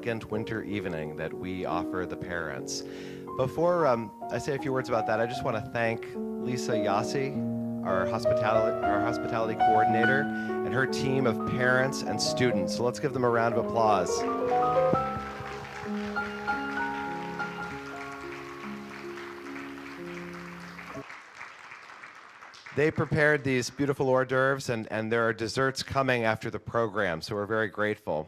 elegant winter evening that we offer the parents. Before I say a few words about that, I just want to thank Lisa Yassi, our hospitality coordinator, and her team of parents and students. So let's give them a round of applause. They prepared these beautiful hors d'oeuvres, and there are desserts coming after the program, so we're very grateful.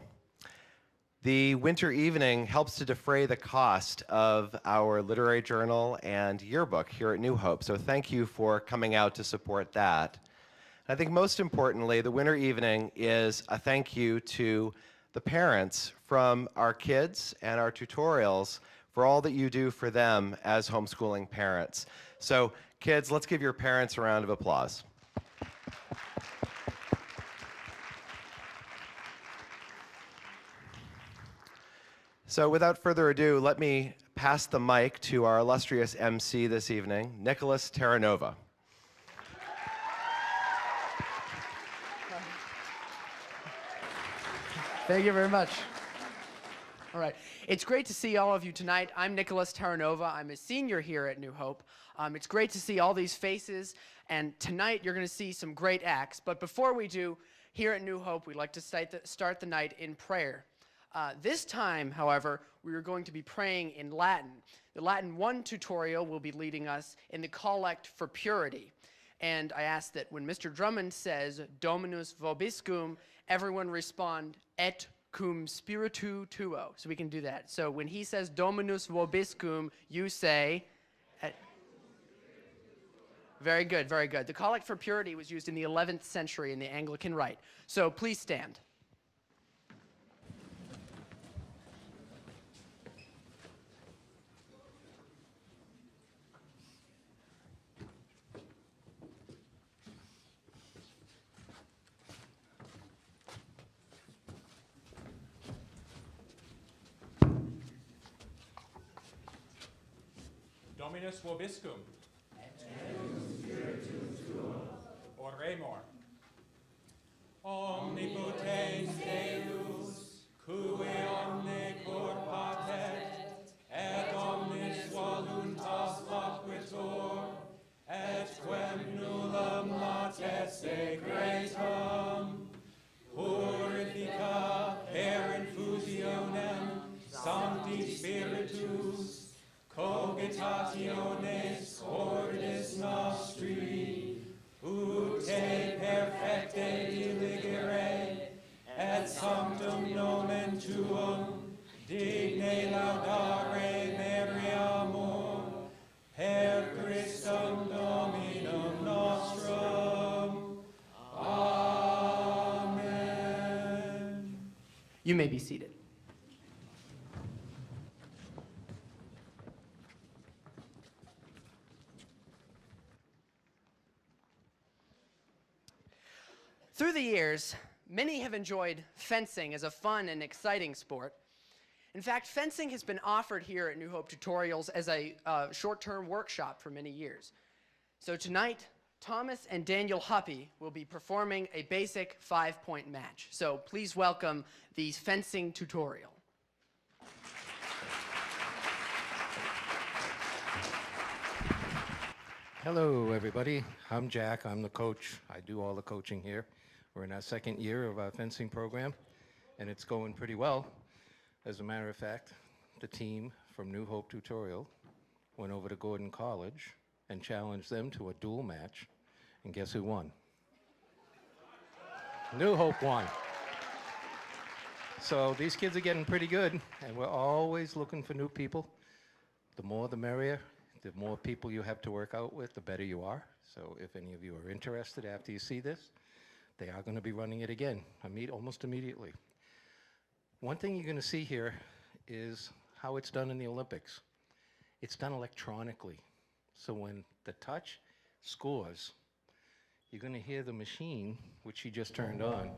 The winter evening helps to defray the cost of our literary journal and yearbook here at New Hope, so thank you for coming out to support that. I think most importantly, the winter evening is a thank you to the parents from our kids and our tutorials for all that you do for them as homeschooling parents. So kids, let's give your parents a round of applause. So without further ado, let me pass the mic to our illustrious MC this evening, Nicholas Terranova. Thank you very much. All right. It's great to see all of you tonight. I'm Nicholas Terranova. I'm a senior here at New Hope. It's great to see all these faces, and tonight you're going to see some great acts. But before we do, here at New Hope, we'd like to start the night in prayer. This time, however, we are going to be praying in Latin. The Latin 1 tutorial will be leading us in the Collect for Purity. And I ask that when Mr. Drummond says, Dominus vobiscum, everyone respond, et cum spiritu tuo. So we can do that. So when he says Dominus vobiscum, you say, very good, very good. The Collect for Purity was used in the 11th century in the Anglican Rite. So please stand. Dominus vobiscum. Oremor. Omnipotens Deus, cui omne corpatet, et omnis voluntas loquitur, et quem nullum latet secretum, purifica per infusionem Sancti Spiritus, cogitationes cordis nostri, ut te perfecte diligere, et sanctum nomen tuum, digne laudare meriamur, per Christum Dominum nostrum. Amen. You may be seated. Through the years, many have enjoyed fencing as a fun and exciting sport. In fact, fencing has been offered here at New Hope Tutorials as a short-term workshop for many years. So tonight, Thomas and Daniel Huppy will be performing a basic 5-point match. So please welcome the fencing tutorial. Hello, everybody. I'm Jack. I'm the coach. I do all the coaching here. We're in our second year of our fencing program, and it's going pretty well. As a matter of fact, the team from New Hope Tutorial went over to Gordon College and challenged them to a duel match, and guess who won? New Hope won. So these kids are getting pretty good, and we're always looking for new people. The more the merrier. The more people you have to work out with, the better you are. So if any of you are interested after you see this, they are going to be running it again, almost immediately. One thing you're going to see here is how it's done in the Olympics. It's done electronically. So when the touch scores, you're going to hear the machine, which she just turned on,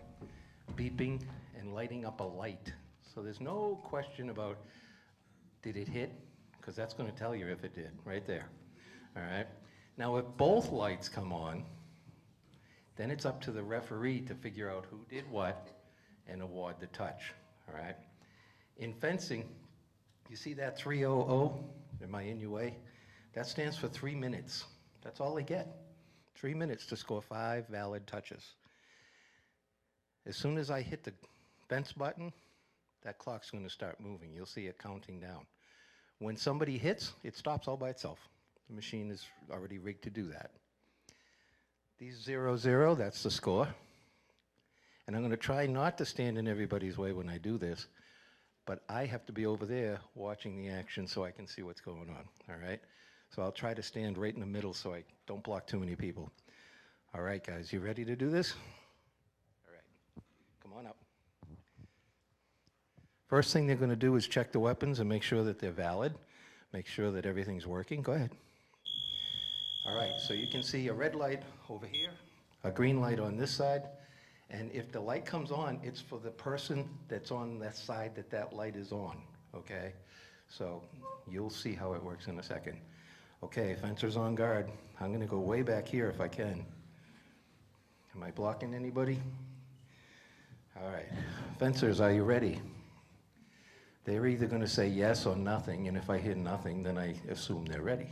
beeping and lighting up a light. So there's no question about, did it hit? Because that's going to tell you if it did, right there. All right? Now, if both lights come on, then it's up to the referee to figure out who did what and award the touch. All right? In fencing, you see that 300? Am I in your way? That stands for 3 minutes. That's all they get. 3 minutes to score 5 valid touches. As soon as I hit the fence button, that clock's going to start moving. You'll see it counting down. When somebody hits, it stops all by itself. The machine is already rigged to do that. These 0-0, that's the score. And I'm going to try not to stand in everybody's way when I do this, but I have to be over there watching the action so I can see what's going on, all right? So I'll try to stand right in the middle so I don't block too many people. All right, guys, you ready to do this? All right, come on up. First thing they're going to do is check the weapons and make sure that they're valid, make sure that everything's working. Go ahead. All right, so you can see a red light over here, a green light on this side, and if the light comes on, it's for the person that's on that side that that light is on, okay? So you'll see how it works in a second. Okay, fencers on guard. I'm going to go way back here if I can. Am I blocking anybody? All right, fencers, are you ready? They're either going to say yes or nothing, and if I hear nothing, then I assume they're ready.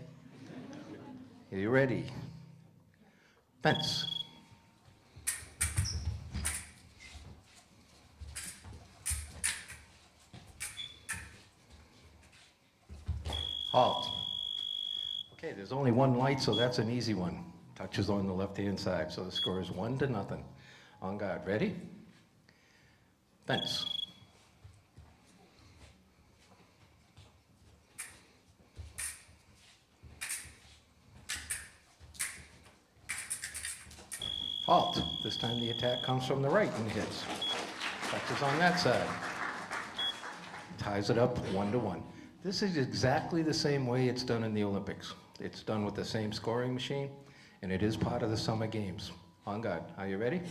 Are you ready? Fence. Halt. Okay, there's only one light, so that's an easy one. Touches on the left-hand side, so the score is 1-0. On guard, ready? Fence. Halt. This time the attack comes from the right and hits. Touches on that side. Ties it up 1-1. This is exactly the same way it's done in the Olympics. It's done with the same scoring machine, and it is part of the Summer Games. On guard. Are you ready?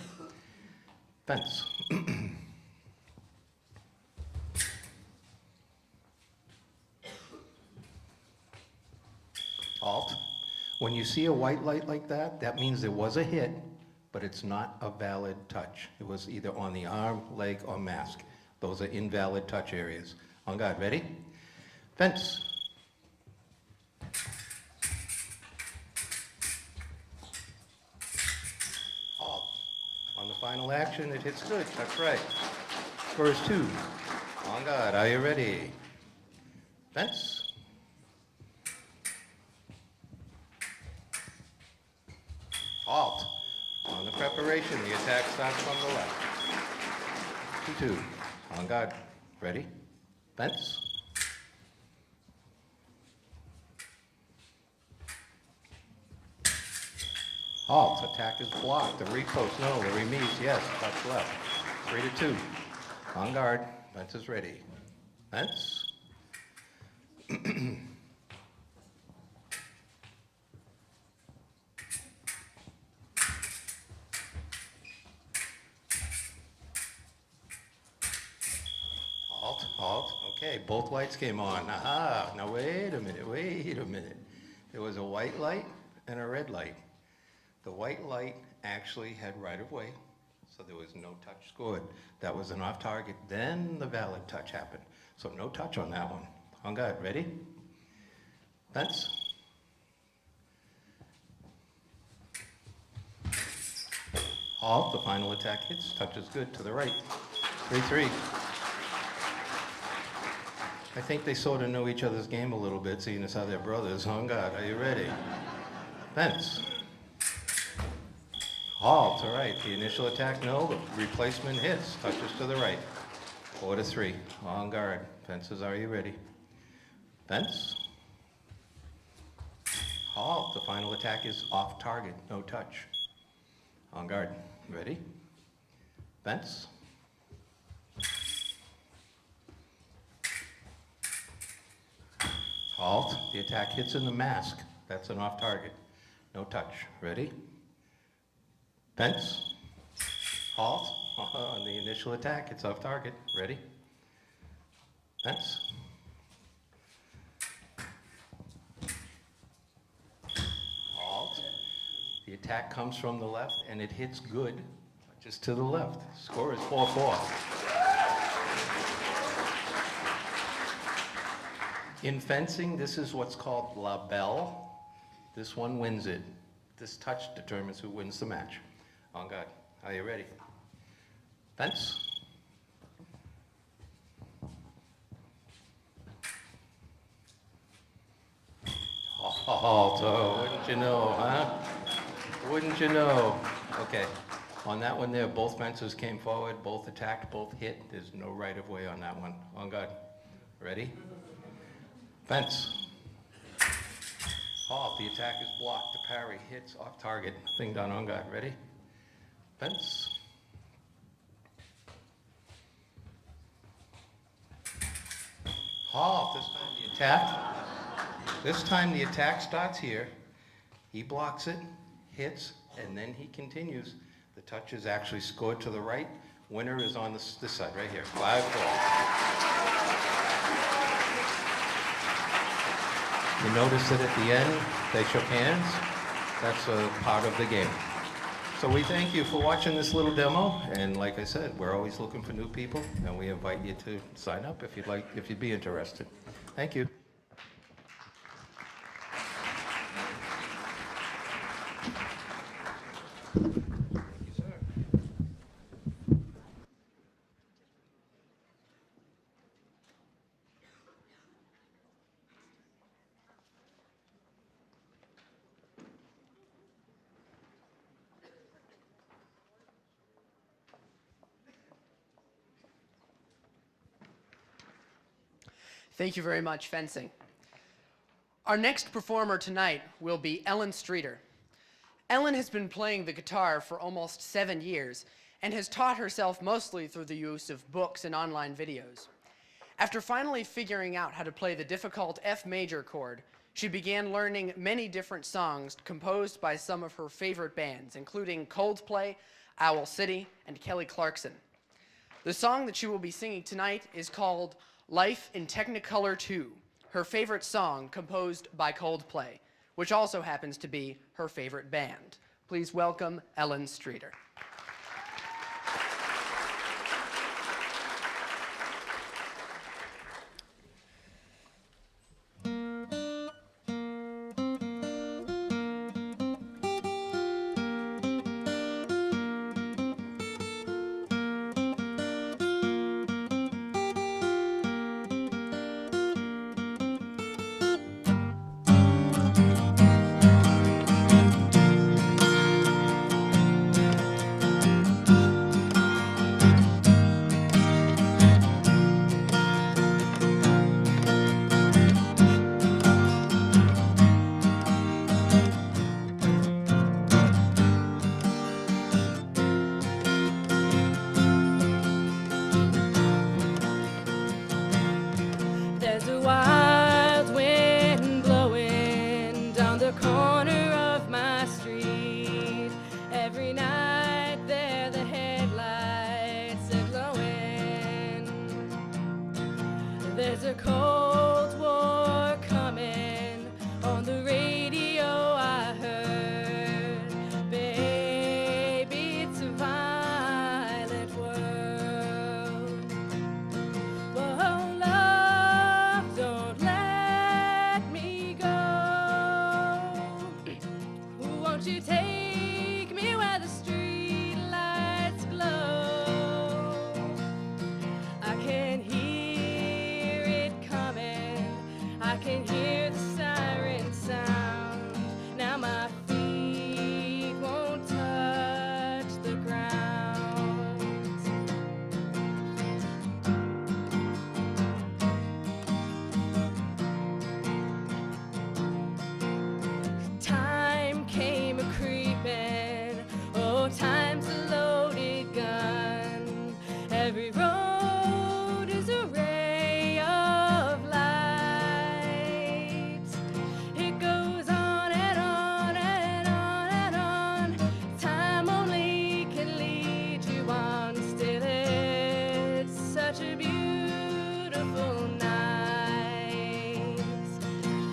Fence. Halt. When you see a white light like that, that means there was a hit, but it's not a valid touch. It was either on the arm, leg, or mask. Those are invalid touch areas. On guard. Ready? Fence. Halt. On the final action, it hits good. That's right. Score is 2. On guard. Are you ready? Fence. Halt. On the preparation, the attack starts from the left. 2-2. On guard. Ready? Fence. Halt. Attack is blocked. The repost, no. The remise, yes. Touch left. 3-2. On guard. Fence is ready. Fence. Halt. Halt. Okay, both lights came on. Aha. Now wait a minute. There was a white light and a red light. The white light actually had right-of-way, so there was no touch scored. That was an off-target. Then the valid touch happened. So no touch on that one. On guard. Ready? Fence. Halt. The final attack hits. Touch is good to the right. 3-3. I think they sort of know each other's game a little bit, seeing as how they're brothers. On guard. Are you ready? Fence. Halt. All right. The initial attack, no. The replacement hits. Touches to the right. 4-3. On guard. Fences, are you ready? Fence. Halt. The final attack is off target. No touch. On guard. Ready? Fence. Halt. The attack hits in the mask. That's an off target. No touch. Ready? Fence. Halt. On the initial attack, it's off target. Ready? Fence. Halt. The attack comes from the left and it hits good, just to the left. Score is 4-4. In fencing, this is what's called La Belle. This one wins it. This touch determines who wins the match. On guard. Are you ready? Fence. Oh, wouldn't you know, huh? Wouldn't you know? Okay. On that one there, both fencers came forward, both attacked, both hit. There's no right of way on that one. On guard. Ready? Fence. Halt. The attack is blocked. The parry hits off target. Thing done. On guard. Ready? Fence. Halt. This time the attack. This time the attack starts here. He blocks it, hits, and then he continues. The touch is actually scored to the right. Winner is on this side, right here. 5-4. You notice that at the end, they shook hands. That's a part of the game. So we thank you for watching this little demo. And like I said, we're always looking for new people, and we invite you to sign up if you'd be interested. Thank you. Thank you very much, fencing. Our next performer tonight will be Ellen Streeter. Ellen has been playing the guitar for almost 7 years and has taught herself mostly through the use of books and online videos. After finally figuring out how to play the difficult F major chord, she began learning many different songs composed by some of her favorite bands, including Coldplay, Owl City, and Kelly Clarkson. The song that she will be singing tonight is called Life in Technicolor 2, her favorite song composed by Coldplay, which also happens to be her favorite band. Please welcome Ellen Streeter. There's a Cold War coming on the radio, I heard. Baby, it's a violent world. Whoa, love, don't let me go. Won't you take me where the street lights glow? I can hear it coming. I can hear the siren sound. Now my feet won't touch the ground. Time came a creeping. Oh, time's a loaded gun. Every road is a ray of light. It goes on and on and on and on. Time only can lead you on. Still, it's such a beautiful night.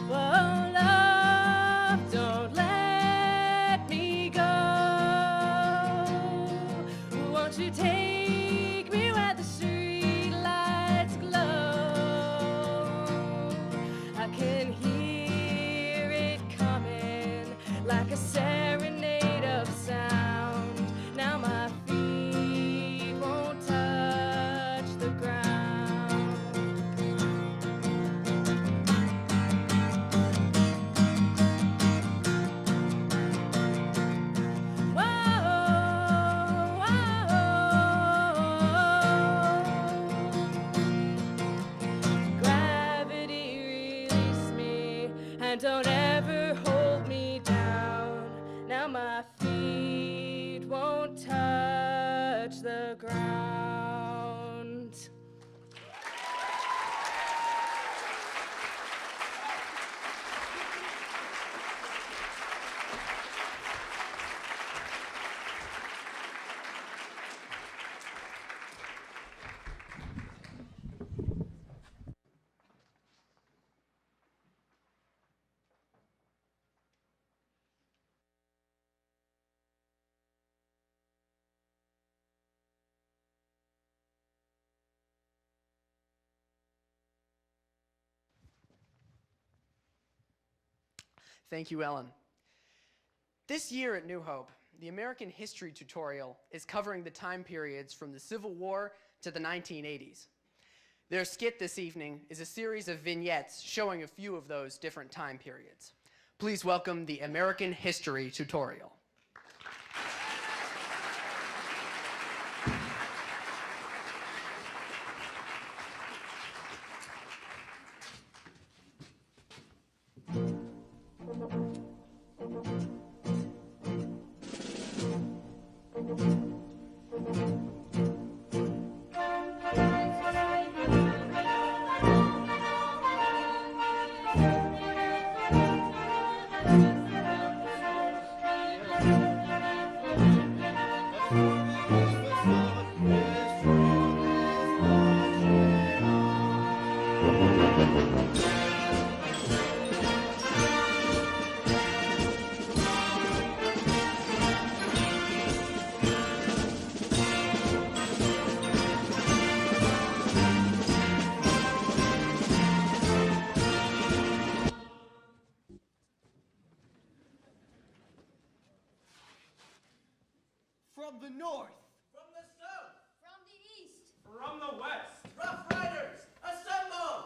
Whoa, love, don't let me go. Won't you take me where the street lights glow? touch the ground. Thank you, Ellen. This year at New Hope, the American History tutorial is covering the time periods from the Civil War to the 1980s. Their skit this evening is a series of vignettes showing a few of those different time periods. Please welcome the American History tutorial. From the north. From the south. From the east. From the west. Rough Riders, assemble!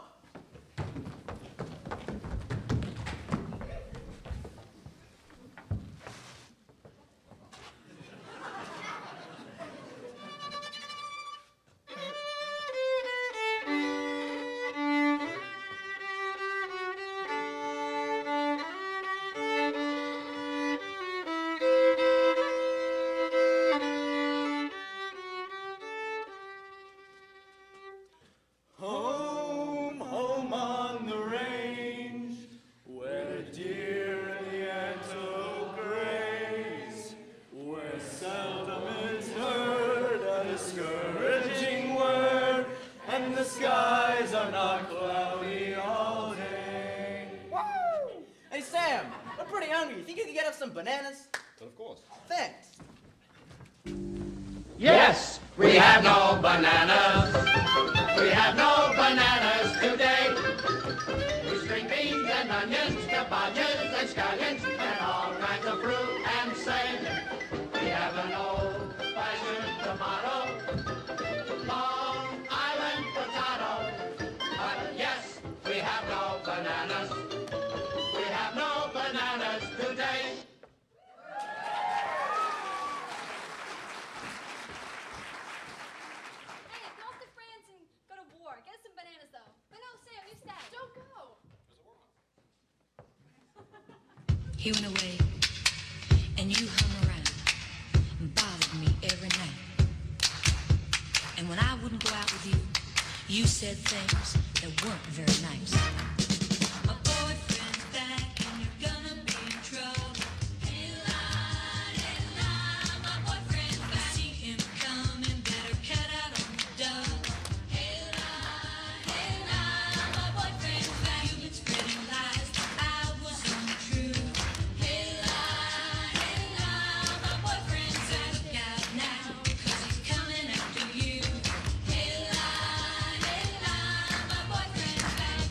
Home, home on the range, where deer the antelope graze, where seldom is heard a discouraging word, and the skies are not cloudy all day. Hey, Sam, we're pretty hungry. You think you could get us some bananas? Of course. Thanks. Yes, we have no bananas. We have no bananas today. We string beans and onions, cabbages and scallions, and all kinds of fruit and say. We have an old-fashioned tomato, Long Island potato. But yes, we have no bananas. We have no bananas today. Hey, go off to France and go to war. Get us some bananas, though. But no, Sam, you stay. Don't go. He went away, and you hung around and bothered me every night. And when I wouldn't go out with you, you said things that weren't very nice. My boyfriend's back, and you're gonna be in trouble. Hey, my boyfriend's back. See him coming, better cut out on the double. Hey, my boyfriend's back. You've been spreading lies, I was untrue. Hey, my boyfriend's back. Look out now, 'cause he's coming after you. Hey, my boyfriend's back.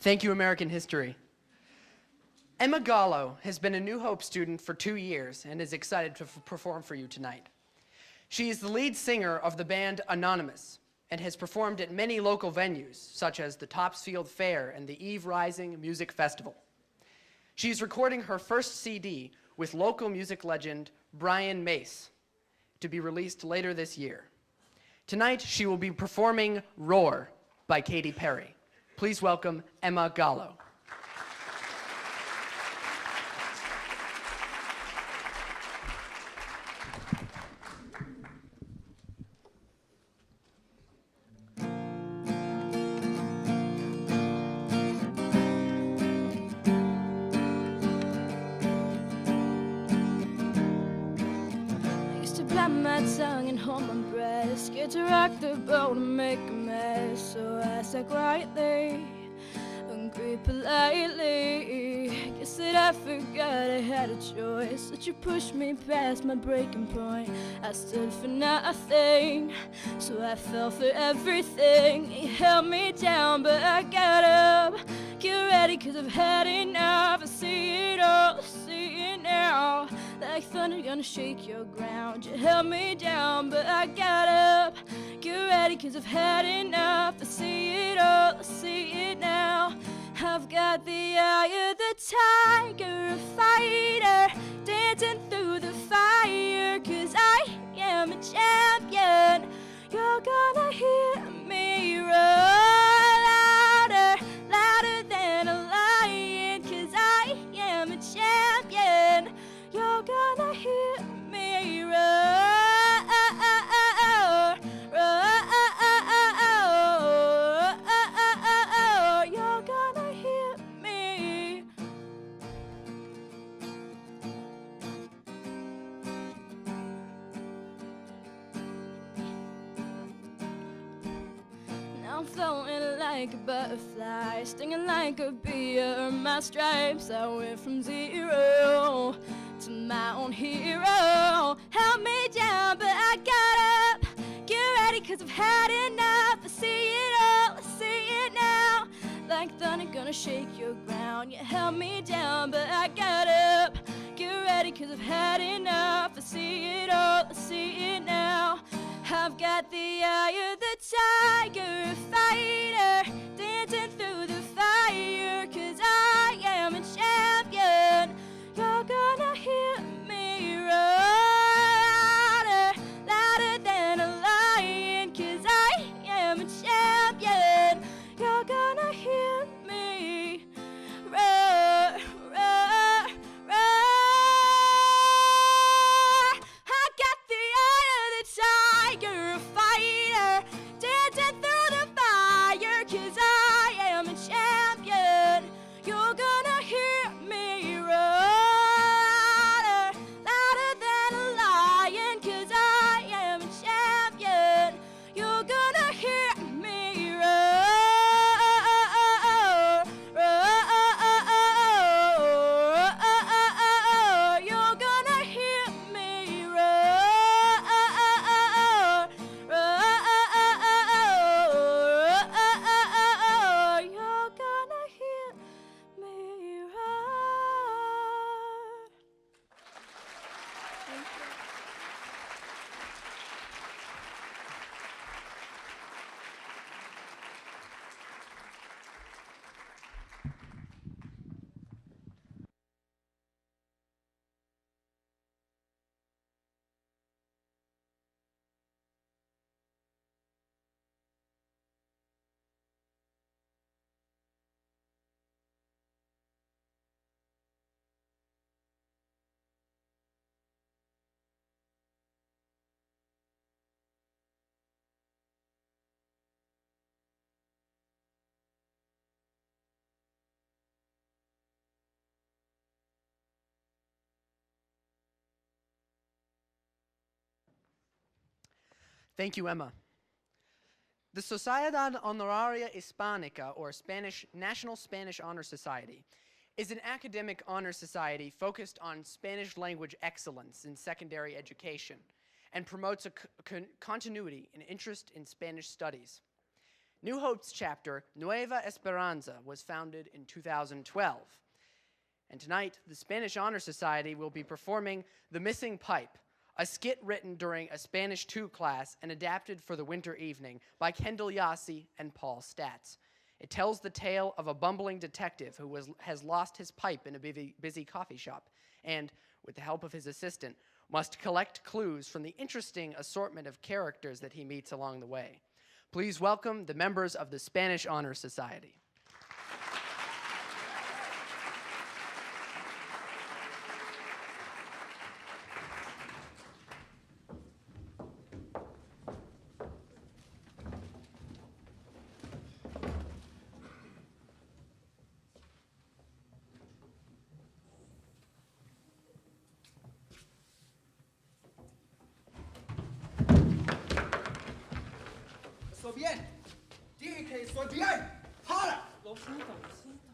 Thank you, American History. Emma Gallo has been a New Hope student for 2 years and is excited to perform for you tonight. She is the lead singer of the band Anonymous and has performed at many local venues, such as the Topsfield Fair and the Eve Rising Music Festival. She is recording her first CD with local music legend Brian Mace to be released later this year. Tonight, she will be performing Roar by Katy Perry. Please welcome Emma Gallo. My tongue and hold my breath, scared to rock the boat and make a mess. So I sat quietly and agreed politely. Guess that I forgot I had a choice, that you pushed me past my breaking point. I stood for nothing, so I fell for everything. You held me down, but I got up. Get ready, 'cause I've had enough. I see it all, see it now. Like thunder gonna shake your ground. You held me down, but I got up. Get ready, 'cause I've had enough. I see it all, I see it now. I've got the eye of the tiger, a fighter, dancing through the fire. 'Cause I am a champion. You're gonna hear me roar louder, louder than a lion. 'Cause I am a champion. You're gonna hear me roar, roar. You're gonna hear me. Now I'm floating like a butterfly, stinging like a bee. My stripes, I went from zero to my own hero. Held me down, but I got up. Get ready, 'cause I've had enough. I see it all, I see it now. Like thunder gonna shake your ground. You held me down, but I got up. Get ready, 'cause I've had enough. I see it all, I see it now. I've got the eye of the tiger, a fighter, dancing through the fire. 'Cause I am a champion. You're gonna hear me roar, louder than a lion. 'Cause I am a champion. You're gonna hear me roar, roar, roar. I got the eye of the tiger, a fighter, dancing through the fire. 'Cause I am a champion. You're gonna hear me roar, louder than a lion. 'Cause I am a champion. You're gonna hear me roar, roar. You're gonna hear me roar, roar. You're gonna hear me roar. Thank you. Thank you, Emma. The Sociedad Honoraria Hispánica, or National Spanish Honor Society, is an academic honor society focused on Spanish language excellence in secondary education and promotes a continuity and interest in Spanish studies. New Hope's chapter, Nueva Esperanza, was founded in 2012. And tonight, the Spanish Honor Society will be performing The Missing Pipe, a skit written during a Spanish 2 class and adapted for the winter evening by Kendall Yassi and Paul Statz. It tells the tale of a bumbling detective who has lost his pipe in a busy coffee shop and, with the help of his assistant, must collect clues from the interesting assortment of characters that he meets along the way. Please welcome the members of the Spanish Honor Society. Estoy bien. Dije que estoy bien. ¡Para! Lo siento, lo siento.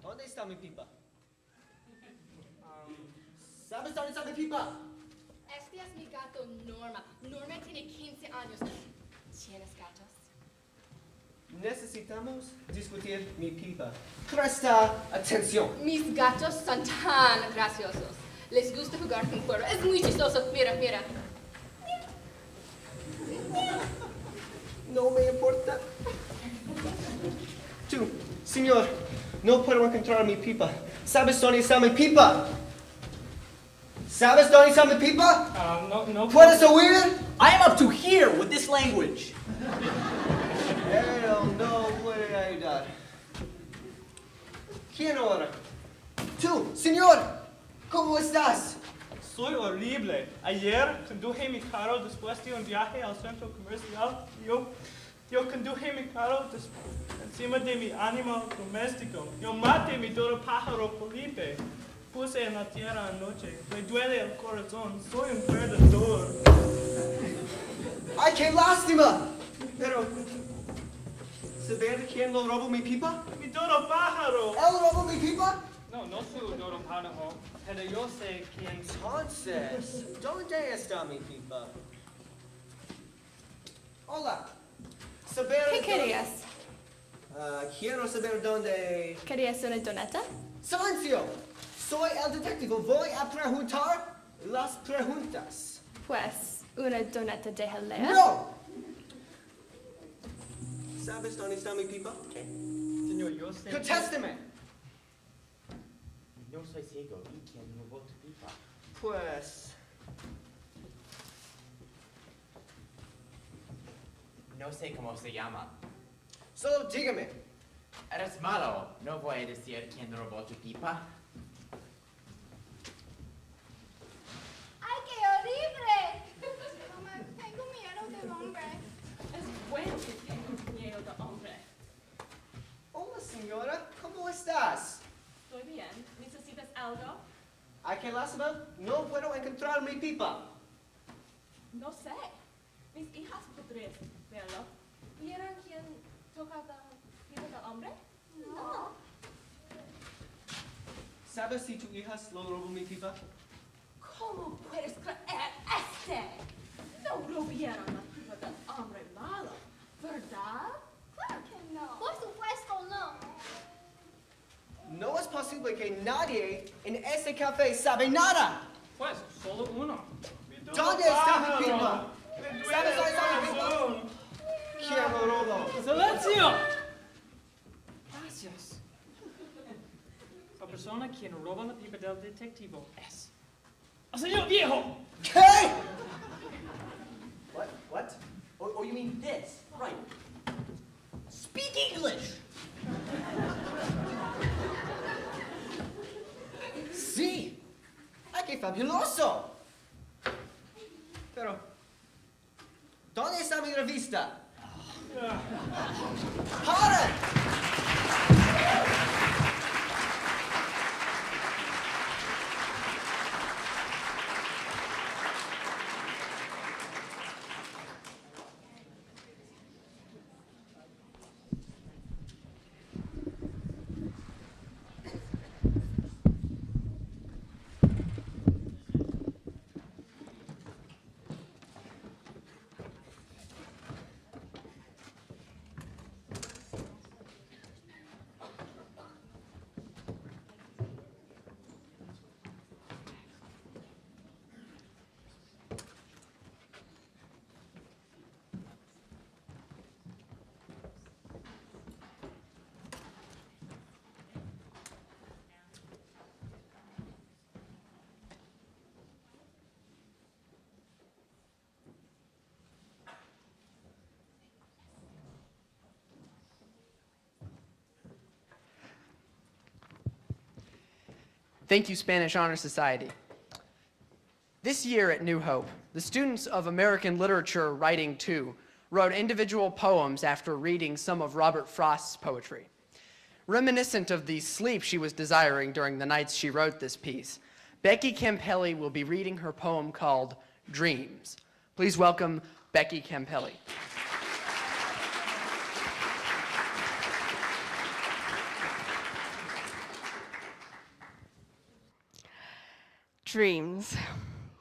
¿Dónde está mi pipa? ¿Sabes dónde está mi pipa? Este es mi gato Norma. Norma tiene 15 años. ¿Tienes gatos? Necesitamos discutir mi pipa. Presta atención. Mis gatos son tan graciosos. Les gusta jugar con fuego. Es muy chistoso. Mira, mira. No me importa. Tú, señor, no puedo encontrar mi pipa. ¿Sabes dónde está mi pipa? ¿Sabes dónde está mi pipa? No. ¿Puedes oír? I am up to here with this language. Él no puede ayudar. ¿Quién ahora? Tú, señor, ¿cómo estás? Soy horrible. Ayer conduje mi carro después de un viaje al centro comercial. Yo conduje mi carro encima de mi animal doméstico. Yo maté mi toro pájaro Felipe. Puse en la tierra anoche. Me duele el corazón. Soy un perdedor. ¡Ay, qué lástima! Pero, ¿saber quién lo robó mi pipa? Mi toro pájaro. ¿Él robó mi pipa? No soy toro pájaro. Pero yo sé quién. Entonces, ¿dónde está mi pipa? Hola. Saber ¿Qué querías? Quiero saber dónde... ¿Querías una doneta? ¡Silencio! Soy el detective. Voy a preguntar las preguntas. Pues, una doneta de jalea. ¡No! ¿Sabes dónde está mi pipa? Señor, yo sé. ¡Contésteme! No soy ciego. ¿Y quién robó tu pipa? Pues... No sé cómo se llama. Solo dígame. Eres malo. No voy a decir quién robó tu pipa. ¡Ay, qué horrible! Mamá, tengo miedo del hombre. Es bueno que tengas miedo de hombre. Hola, señora. ¿Cómo estás? Estoy bien. ¿Necesitas algo? ¿A qué lástima? No puedo encontrar mi pipa. No sé. Mis hijas podrían verlo. ¿Vieron quién toca la pipa del hombre? No. ¿Sabes si tu hija lo robó mi pipa? ¿Cómo puedes creer este? No robaron la pipa del hombre malo, ¿verdad? Claro que no. Por supuesto no. No es posible que nadie en este café sabe nada. Pues, solo uno. ¿Dónde está mi pipa? ¿Sabes dónde está mi pipa? ¿Quién lo robó? ¡Silencio! Gracias. La persona quien roba la pipa del detective es... ¡El señor viejo! ¿Qué? What? Oh, you mean this? Right. Speak English! Sí. ¡Ay, qué fabuloso! Pero, ¿dónde está mi revista? ¡Para! Thank you, Spanish Honor Society. This year at New Hope, the students of American Literature Writing 2 wrote individual poems after reading some of Robert Frost's poetry. Reminiscent of the sleep she was desiring during the nights she wrote this piece, Becky Campelli will be reading her poem called Dreams. Please welcome Becky Campelli. Dreams.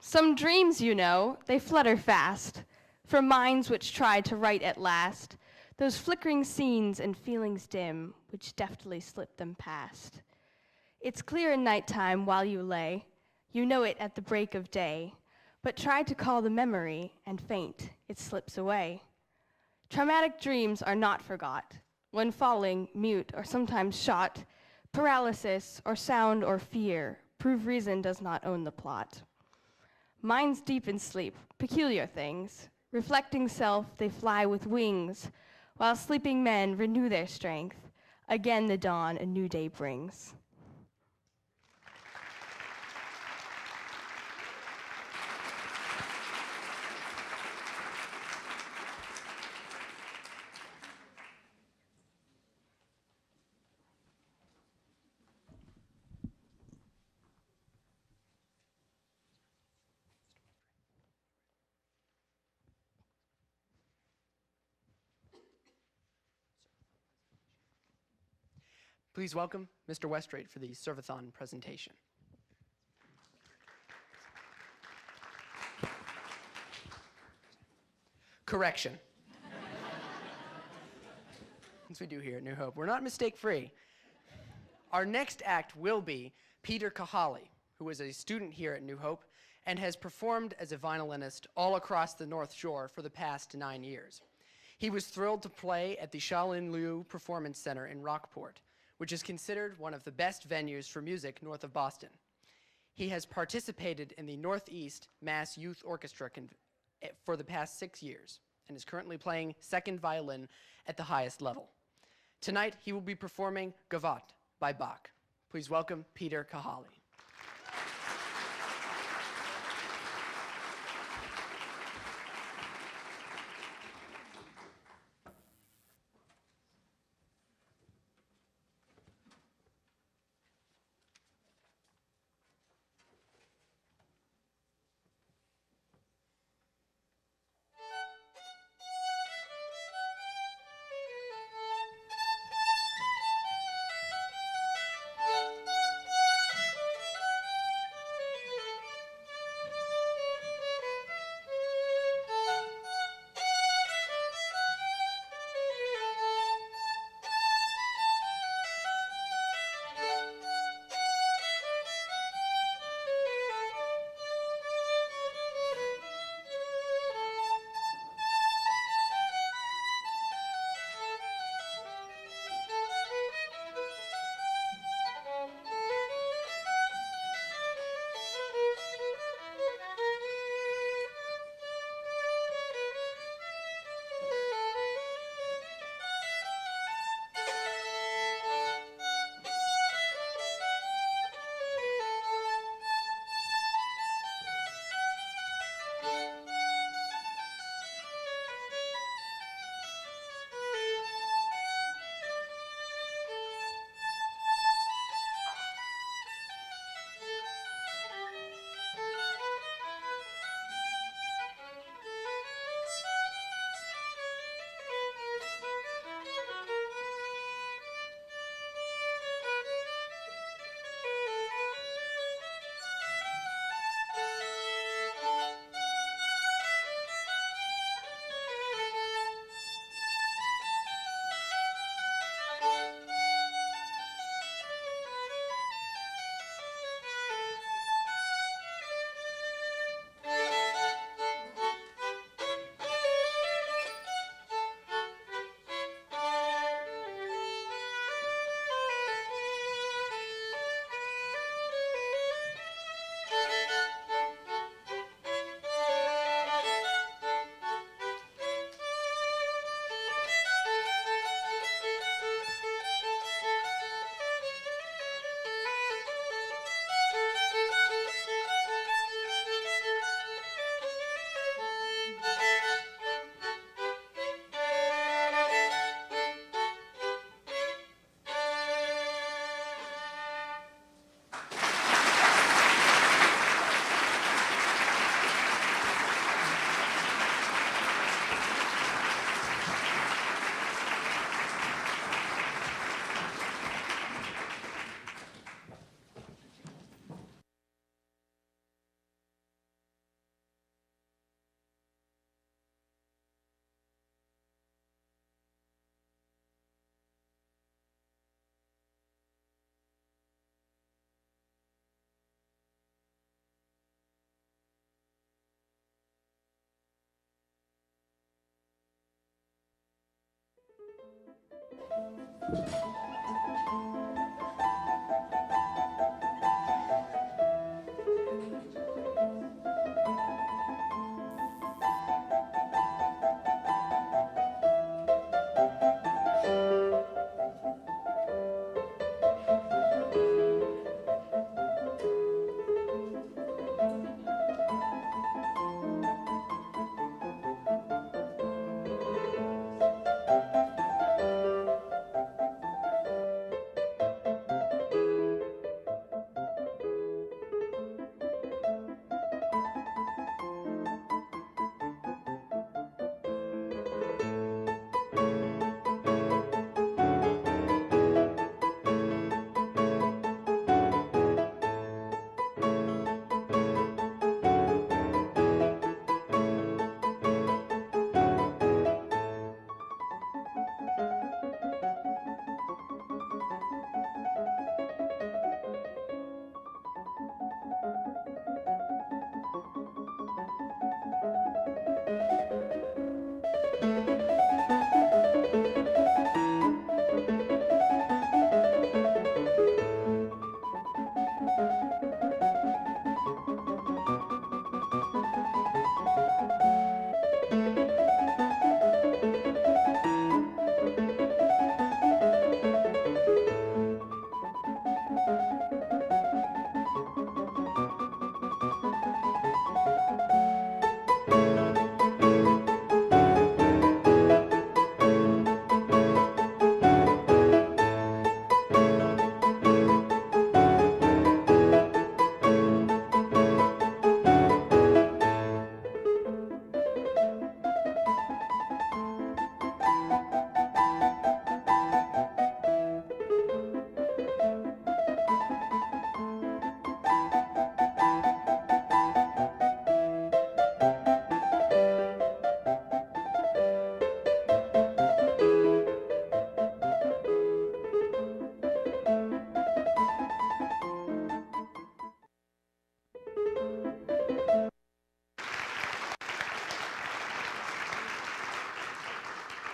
Some dreams, you know, they flutter fast, from minds which try to write at last, those flickering scenes and feelings dim, which deftly slip them past. It's clear in nighttime while you lay, you know it at the break of day, but try to call the memory, and faint, it slips away. Traumatic dreams are not forgot, when falling, mute, or sometimes shot, paralysis, or sound, or fear, prove reason does not own the plot. Minds deep in sleep, peculiar things, reflecting self, they fly with wings, while sleeping men renew their strength. Again the dawn a new day brings. Please welcome Mr. Westrate for the Servathon presentation. Correction. As we do here at New Hope, we're not mistake-free. Our next act will be Peter Kahali, who is a student here at New Hope and has performed as a violinist all across the North Shore for the past 9 years. He was thrilled to play at the Shaolin Liu Performance Center in Rockport, which is considered one of the best venues for music north of Boston. He has participated in the Northeast Mass Youth Orchestra for the past 6 years and is currently playing second violin at the highest level. Tonight, he will be performing Gavotte by Bach. Please welcome Peter Kahali.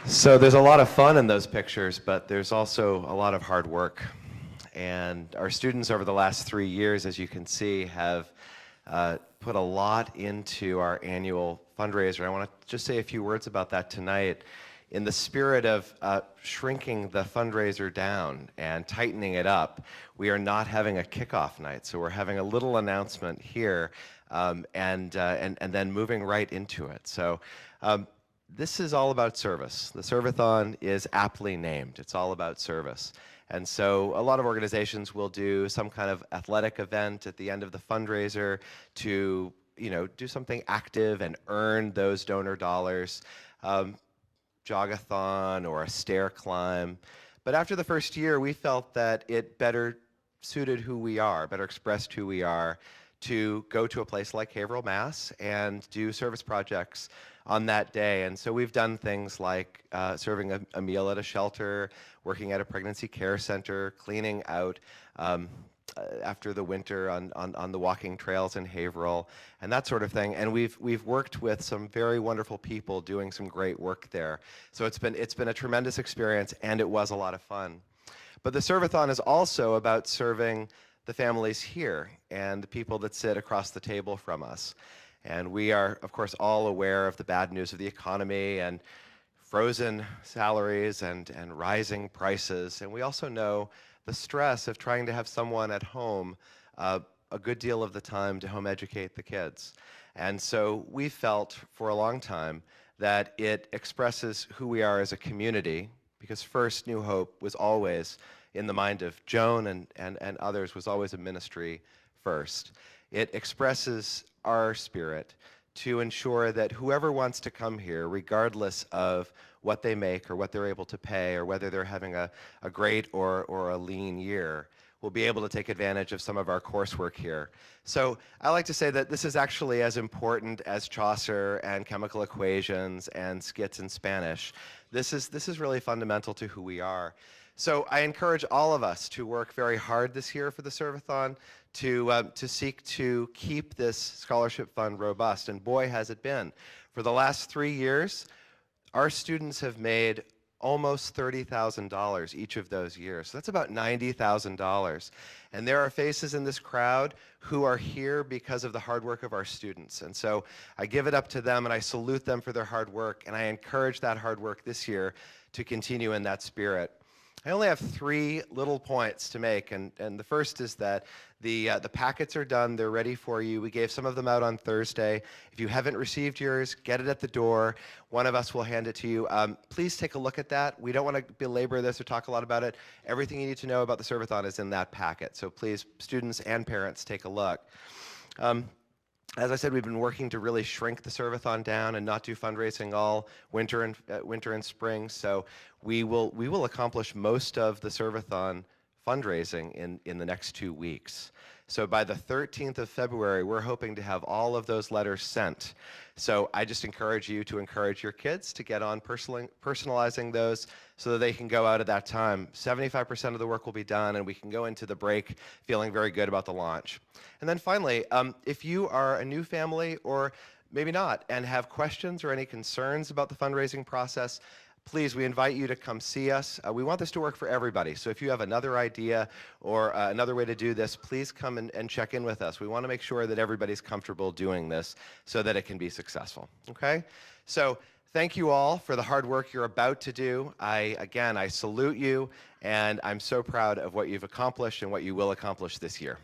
So there's a lot of fun in those pictures, but there's also a lot of hard work. And our students over the last 3 years, as you can see, have put a lot into our annual fundraiser. I want to just say a few words about that tonight. In the spirit of shrinking the fundraiser down and tightening it up, we are not having a kickoff night. So we're having a little announcement here and then moving right into it. So this is all about service. The Servathon is aptly named. It's all about service. And so a lot of organizations will do some kind of athletic event at the end of the fundraiser to, do something active and earn those donor dollars. Jogathon or a stair climb. But after the first year, we felt that it better suited who we are, better expressed who we are, to go to a place like Haverhill, Mass. And do service projects on that day. And so we've done things like serving a meal at a shelter, working at a pregnancy care center, cleaning out after the winter on the walking trails in Haverhill, and that sort of thing. And we've worked with some very wonderful people doing some great work there. So it's been a tremendous experience, and it was a lot of fun. But the Servathon is also about serving the families here and the people that sit across the table from us. And we are, of course, all aware of the bad news of the economy and frozen salaries and rising prices. And we also know the stress of trying to have someone at home a good deal of the time to home educate the kids. And so we felt for a long time that it expresses who we are as a community, because first New Hope was always, in the mind of Joan and others, was always a ministry first. It expresses our spirit to ensure that whoever wants to come here, regardless of what they make or what they're able to pay or whether they're having a great or a lean year, will be able to take advantage of some of our coursework here. So I like to say that this is actually as important as Chaucer and chemical equations and skits in Spanish. This is really fundamental to who we are. So I encourage all of us to work very hard this year for the Servathon to seek to keep this scholarship fund robust. And boy, has it been. For the last 3 years, our students have made almost $30,000 each of those years. So that's about $90,000. And there are faces in this crowd who are here because of the hard work of our students. And so I give it up to them and I salute them for their hard work, and I encourage that hard work this year to continue in that spirit. I only have 3 little points to make, and the first is that the packets are done. They're ready for you. We gave some of them out on Thursday. If you haven't received yours, get it at the door. One of us will hand it to you. Please take a look at that. We don't want to belabor this or talk a lot about it. Everything you need to know about the Servathon is in that packet. So please, students and parents, take a look. As I said, we've been working to really shrink the Servathon down and not do fundraising all winter and spring. So we will accomplish most of the Servathon fundraising in the next 2 weeks. So by the 13th of February, we're hoping to have all of those letters sent. So I just encourage you to encourage your kids to get on personalizing those so that they can go out at that time. 75% of the work will be done, and we can go into the break feeling very good about the launch. And then finally, if you are a new family or maybe not and have questions or any concerns about the fundraising process, please, we invite you to come see us. We want this to work for everybody. So if you have another idea or another way to do this, please come and check in with us. We want to make sure that everybody's comfortable doing this so that it can be successful. Okay? So thank you all for the hard work you're about to do. Again, I salute you, and I'm so proud of what you've accomplished and what you will accomplish this year.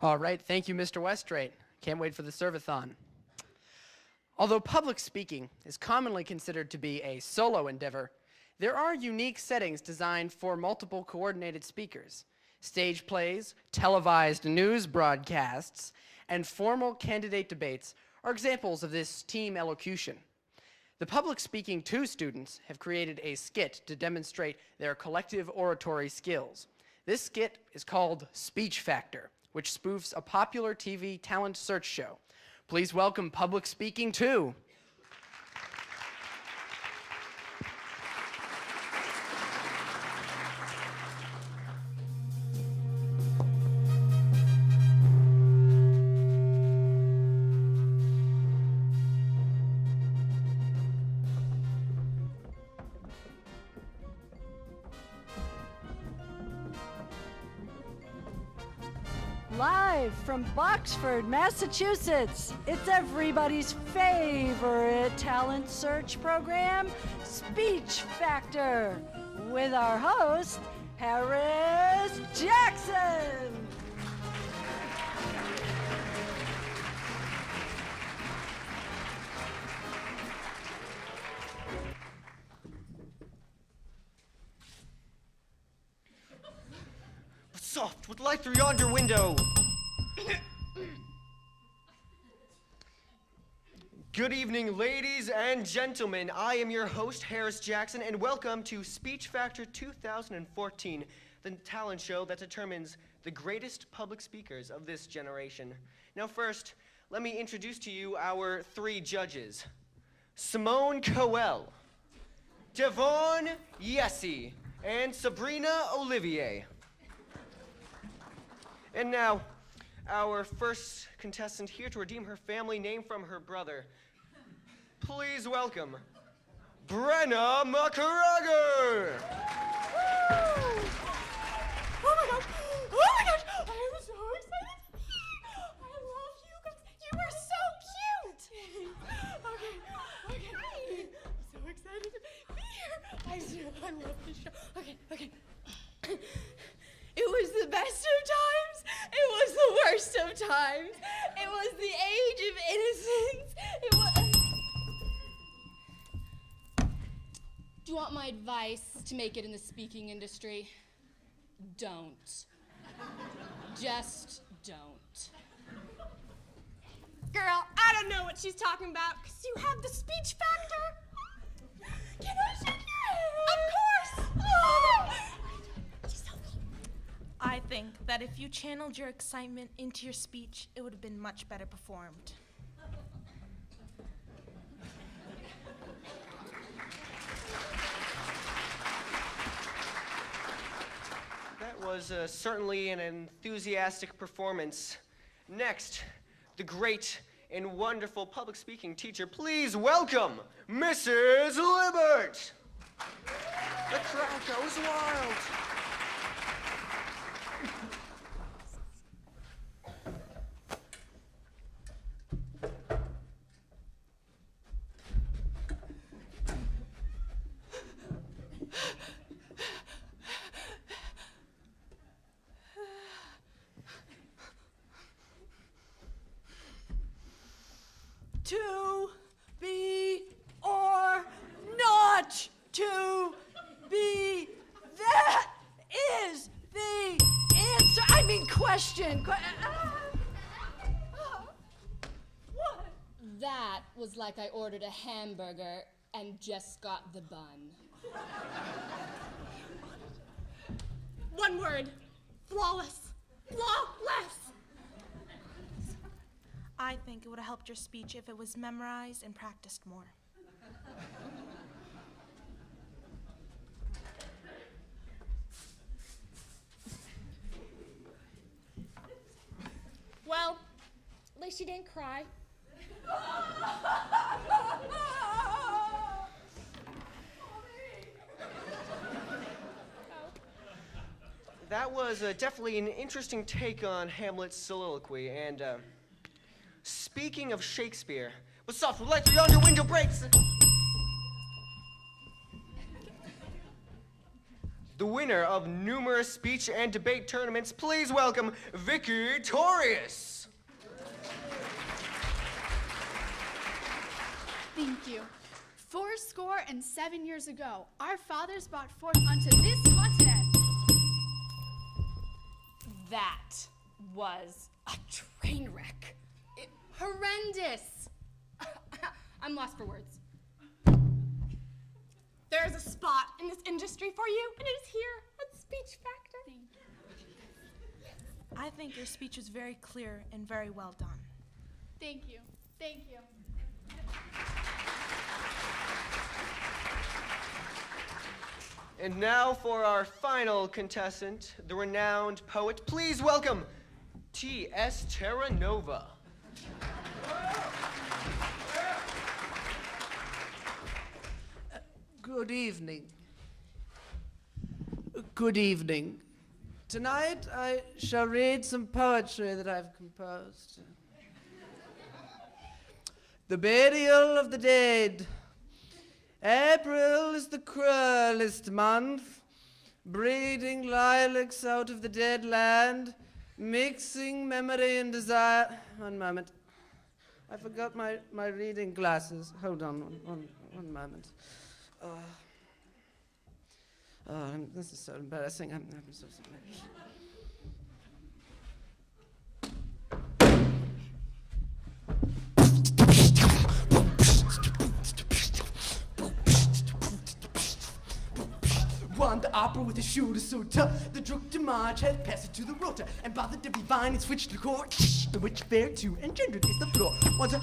All right, thank you, Mr. Westrate. Can't wait for the Servathon. Although public speaking is commonly considered to be a solo endeavor, there are unique settings designed for multiple coordinated speakers. Stage plays, televised news broadcasts, and formal candidate debates are examples of this team elocution. The Public Speaking 2 students have created a skit to demonstrate their collective oratory skills. This skit is called Speech Factor, which spoofs a popular TV talent search show. Please welcome Public Speaking 2. Live from Boxford, Massachusetts, it's everybody's favorite talent search program, Speech Factor, with our host, Harris Jackson. Soft with light through yonder window. Good evening, ladies and gentlemen. I am your host, Harris Jackson, and welcome to Speech Factor 2014, the talent show that determines the greatest public speakers of this generation. Now first, let me introduce to you our 3 judges. Simone Coel, Devon Yessie, and Sabrina Olivier. And now, our first contestant here to redeem her family name from her brother. Please welcome Brenna McCrugger. Oh my gosh! Oh my gosh! I am so excited to be here! I love you guys. You are so cute! Okay. I'm so excited to be here. I love this show. Okay. It was the best of times. It was the worst of times. It was the age of innocence. It was... you want my advice to make it in the speaking industry? Don't. Just don't. Girl, I don't know what she's talking about, because you have the speech factor. Can I shake your hand? Of course! Oh. She's so cute. I think that if you channeled your excitement into your speech, it would have been much better performed. That was certainly an enthusiastic performance. Next, the great and wonderful public speaking teacher. Please welcome Mrs. Libert. The crowd goes wild. To be or not to be, that is the answer. I mean, question. What? That was like I ordered a hamburger and just got the bun. One word. Flawless. Flawless. I think it would have helped your speech if it was memorized and practiced more. Well, at least you didn't cry. That was definitely an interesting take on Hamlet's soliloquy. And speaking of Shakespeare, but soft lights are yonder window breaks. The winner of numerous speech and debate tournaments, please welcome Vicky Torius. Thank you. 407 years ago, our fathers brought forth unto this continent. That was a train wreck. Horrendous. I'm lost for words. There's a spot in this industry for you, and it is here at Speech Factor. Thank you. I think your speech was very clear and very well done. Thank you. Thank you. And now for our final contestant, the renowned poet. Please welcome T.S. Terranova. Good evening. Good evening. Tonight I shall read some poetry that I've composed. The burial of the dead. April is the cruelest month, breeding lilacs out of the dead land, mixing memory and desire. One moment. I forgot my reading glasses. Hold on one moment. This is so embarrassing. I'm so sorry. Won the opera with a shooter so tough. The druk to march had passed it to the rota, and by the divvy vine it switched the chord. The which fair to engendered is the floor. Once a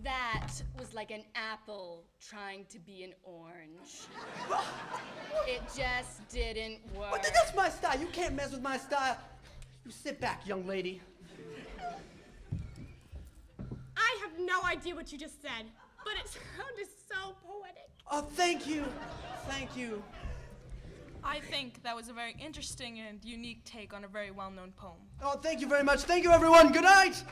That was like an apple trying to be an orange. It just didn't work. What? That's my style. You can't mess with my style. You sit back, young lady. I have no idea what you just said, but it sounded so poetic. Oh, thank you. Thank you. I think that was a very interesting and unique take on a very well-known poem. Oh, thank you very much. Thank you, everyone. Good night.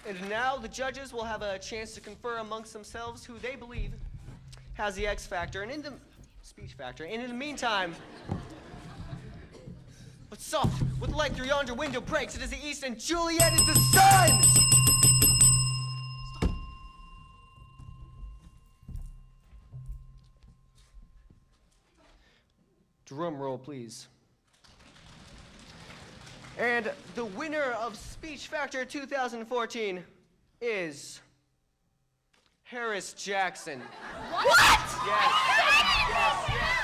And now the judges will have a chance to confer amongst themselves who they believe has the X factor. And Speech Factor. And in the meantime, but soft, with light through yonder window breaks, it is the east, and Juliet is the sun! Drum roll, please. And the winner of Speech Factor 2014 is Harris Jackson. What? Yes. Yes.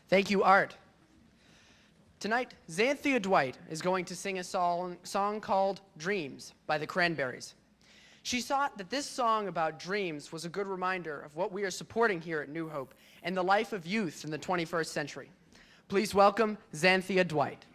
Thank you, Art. Tonight, Xanthia Dwight is going to sing a song called Dreams by the Cranberries. She thought that this song about dreams was a good reminder of what we are supporting here at New Hope and the life of youth in the 21st century. Please welcome Xanthia Dwight.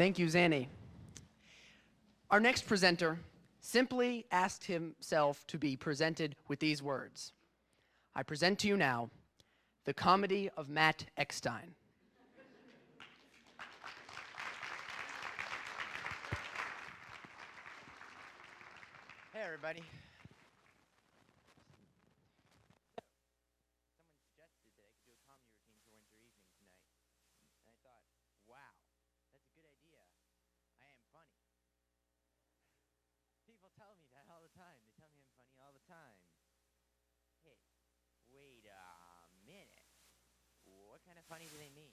Thank you, Zanny. Our next presenter simply asked himself to be presented with these words. I present to you now the comedy of Matt Eckstein. Hey, everybody. Someone suggested that I could do a comedy routine for winter evening tonight. And I thought, wow, that's a good idea. I am funny. People tell me that all the time. They tell me I'm funny all the time. Hey, wait a minute. What kind of funny do they mean?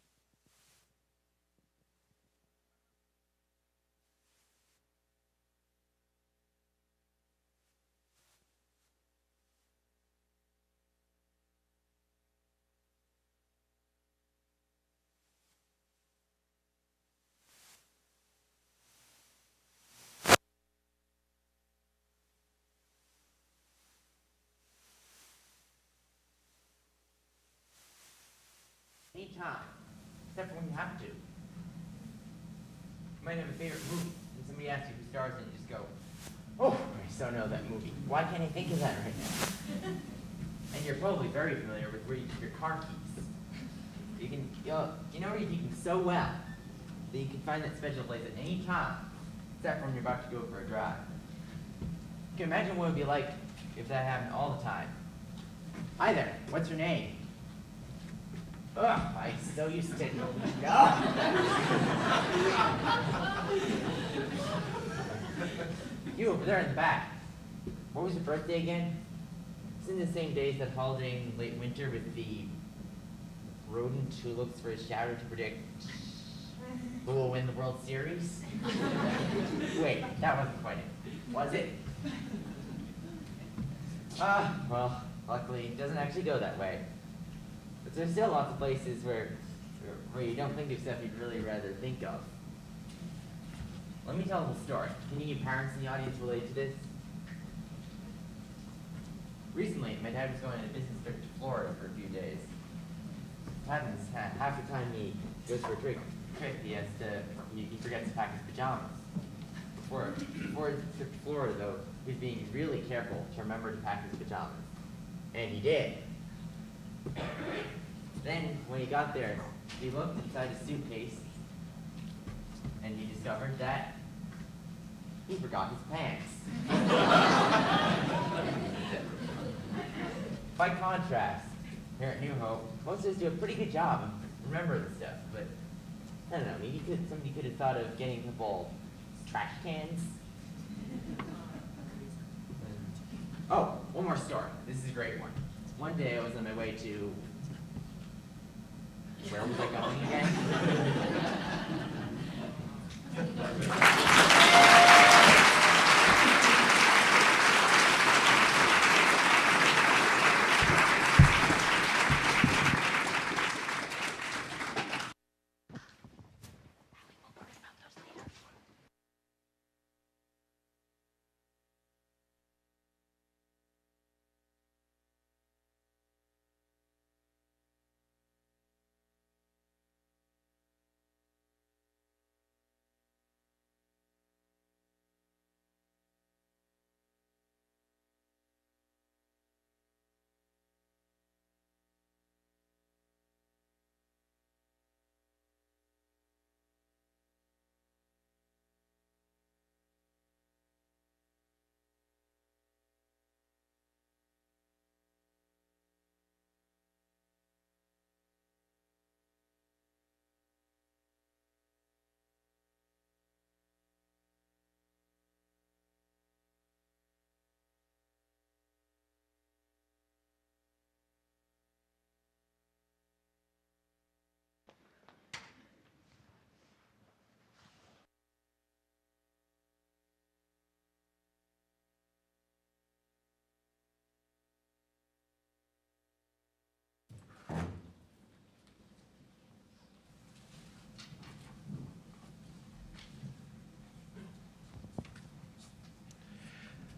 Anytime, except for when you have to. You might have a favorite movie, and somebody asks you who stars in it, you just go, oh, I so know that movie. Why can't I think of that right now? And you're probably very familiar with where you keep your car keys. You know where you keep them so well that you can find that special place at any time, except for when you're about to go for a drive. You can imagine what it would be like if that happened all the time. Hi there, what's your name? Ugh, I so used to no. You over there in the back. What was your birthday again? It's in the same days that holiday in late winter with the rodent who looks for his shadow to predict who will win the World Series. Wait, that wasn't quite it. Was it? Well, luckily it doesn't actually go that way. But there's still lots of places where you don't think of stuff you'd really rather think of. Let me tell a little story. Can any of you parents in the audience relate to this? Recently, my dad was going on a business trip to Florida for a few days. What happens, half the time he goes for a trip, he forgets to pack his pajamas. Before his trip to Florida, though, he was being really careful to remember to pack his pajamas. And he did. Then, when he got there, he looked inside his suitcase, and he discovered that he forgot his pants. By contrast, here at New Hope, most of us do a pretty good job of remembering stuff, but I don't know, maybe somebody could have thought of getting a couple trash cans. Oh, one more story. This is a great one. One day I was on my way to... Where was I going again?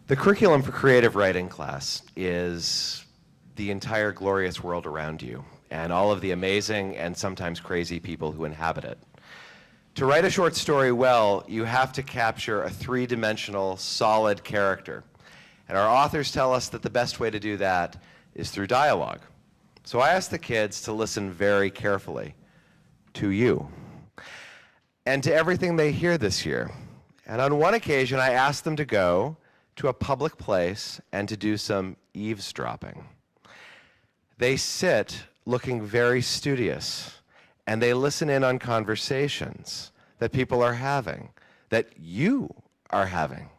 The curriculum for creative writing class is the entire glorious world around you and all of the amazing and sometimes crazy people who inhabit it. To write a short story well, you have to capture a three-dimensional, solid character. And our authors tell us that the best way to do that is through dialogue. So I asked the kids to listen very carefully to you and to everything they hear this year. And on one occasion, I asked them to go to a public place and to do some eavesdropping. They sit looking very studious, and they listen in on conversations that people are having, that you are having.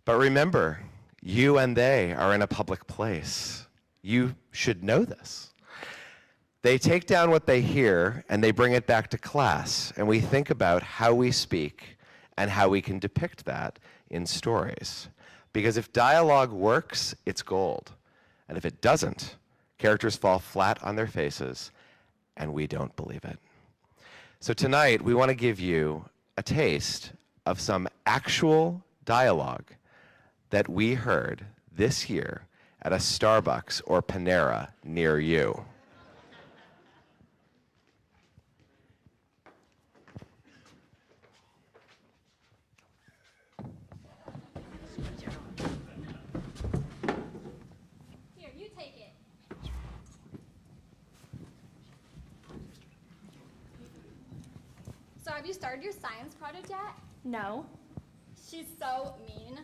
But remember, you and they are in a public place. You should know this. They take down what they hear and they bring it back to class, and we think about how we speak and how we can depict that in stories. Because if dialogue works, it's gold. And if it doesn't, characters fall flat on their faces and we don't believe it. So tonight, we want to give you a taste of some actual dialogue that we heard this year at a Starbucks or Panera near you. Here, you take it. So have you started your science project yet? No. She's so mean.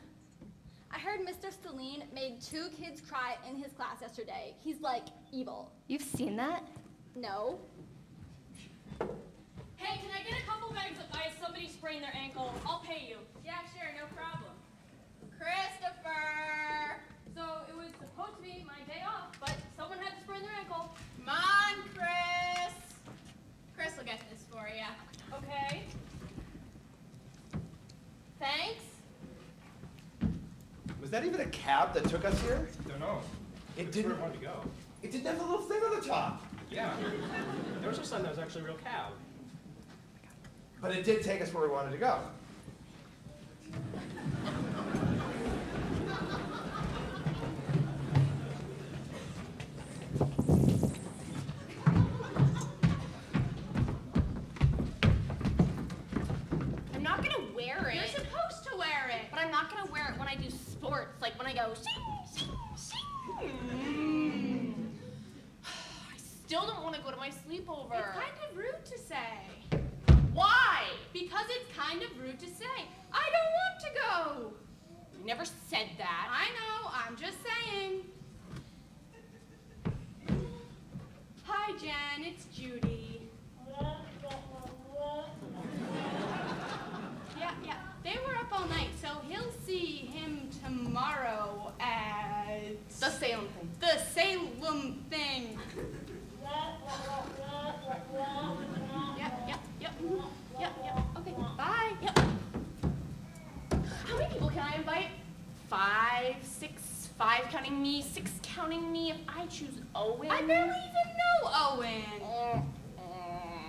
I heard Mr. Stalin made 2 kids cry in his class yesterday. He's like evil. You've seen that? No. Hey, can I get a couple bags of ice? Somebody sprained their ankle. I'll pay you. Yeah, sure, no problem. Christopher! So it was supposed to be my day off, but someone had to sprain their ankle. Come on, Chris. Chris will get this for you. Okay. Thanks. Was that even a cab that took us here? Don't know. It didn't want to go. It didn't have a little thing on the top. Yeah. There was just something that was actually a real cab. But it did take us where we wanted to go. I'm not gonna wear it. You're supposed to wear it. But I'm not gonna wear it when I do sports, like when I go sing, sing, sing. I still don't want to go to my sleepover. It's kind of rude to say. Why? Because it's kind of rude to say. I don't want to go. You never said that. I know, I'm just saying. Hi, Jen, it's Judy. Yeah, they were up all night, so he'll see him tomorrow at... The Salem thing. The Salem thing. Yep. Okay, bye. Yep. How many people can I invite? 5, 6, 5 counting me, 6 counting me if I choose Owen. I barely even know Owen.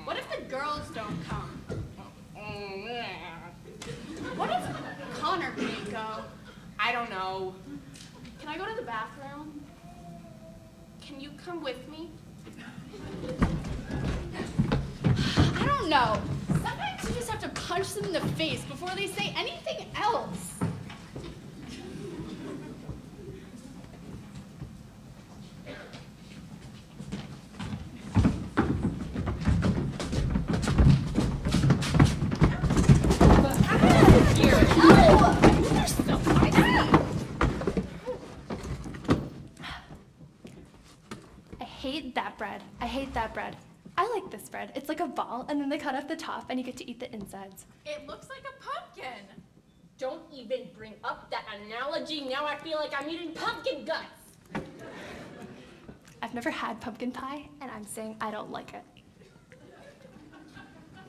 What if the girls don't come? What if Connor can't go? I don't know. Can I go to the bathroom? Can you come with me? I don't know. Sometimes you just have to punch them in the face before they say anything else. I hate that bread. I hate that bread. I like this bread. It's like a ball, and then they cut off the top, and you get to eat the insides. It looks like a pumpkin. Don't even bring up that analogy. Now I feel like I'm eating pumpkin guts. I've never had pumpkin pie, and I'm saying I don't like it.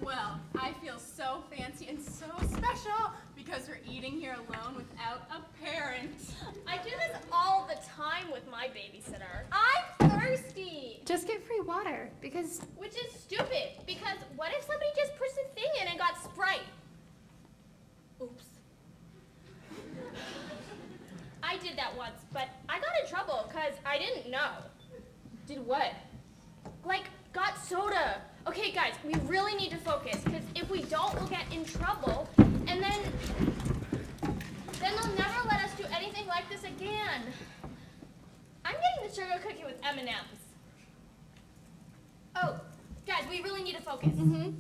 Well, I feel so fancy and so special because we're eating here alone without a parent. I do this all the time with my babysitter. I'm thirsty. Just get free water, because... Which is stupid, because what if somebody just pushed a thing in and got Sprite? Oops. I did that once, but I got in trouble because I didn't know. Did what? Like, got soda. Okay, guys, we really need to focus, because if we don't, we'll get in trouble, and then they'll never let us do anything like this again. I'm getting the sugar cookie with M&Ms. Oh, guys, we really need to focus. Mom,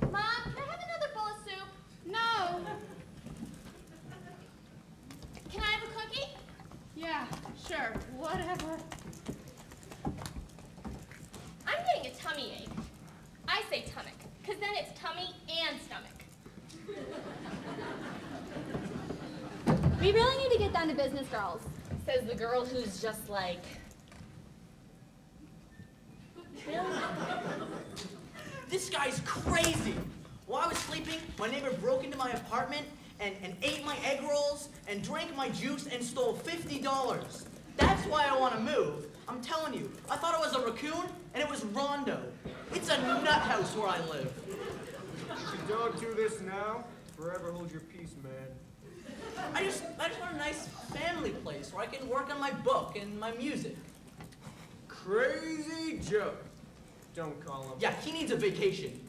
can I have another bowl of soup? No. Can I have a cookie? Yeah, sure, whatever. I'm getting a tummy ache. I say tummic, because then it's tummy and stomach. We really need to get down to business, girls. Says the girl who's just like... This guy's crazy. While I was sleeping, my neighbor broke into my apartment and ate my egg rolls and drank my juice and stole $50. That's why I want to move. I'm telling you, I thought it was a raccoon and it was Rondo. It's a nut house where I live. If your dog do this now, forever hold your peace, man. I just want a nice family place where I can work on my book and my music. Crazy Joe. Don't call him. Yeah, he needs a vacation.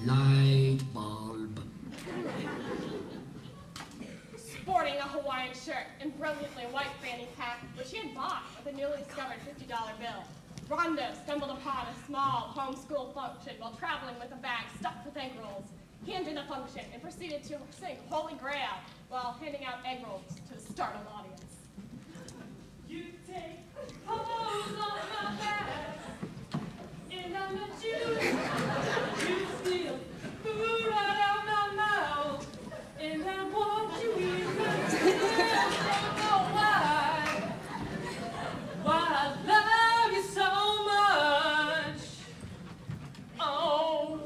Light bulb. Sporting a Hawaiian shirt and brilliantly white fanny pack, which he had bought with a newly discovered $50 bill. Rondo stumbled upon a small homeschool function while traveling with a bag stuffed with egg rolls. He entered the function and proceeded to sing Holy Grail while handing out egg rolls to the startled audience. You take hold on my back, and I'm a Jew. You steal food right out my mouth, and I want you in my tail. Don't know why I love you so much. Oh.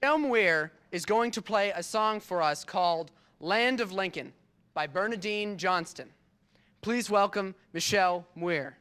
Michelle Muir is going to play a song for us called Land of Lincoln by Bernadine Johnston. Please welcome Michelle Muir.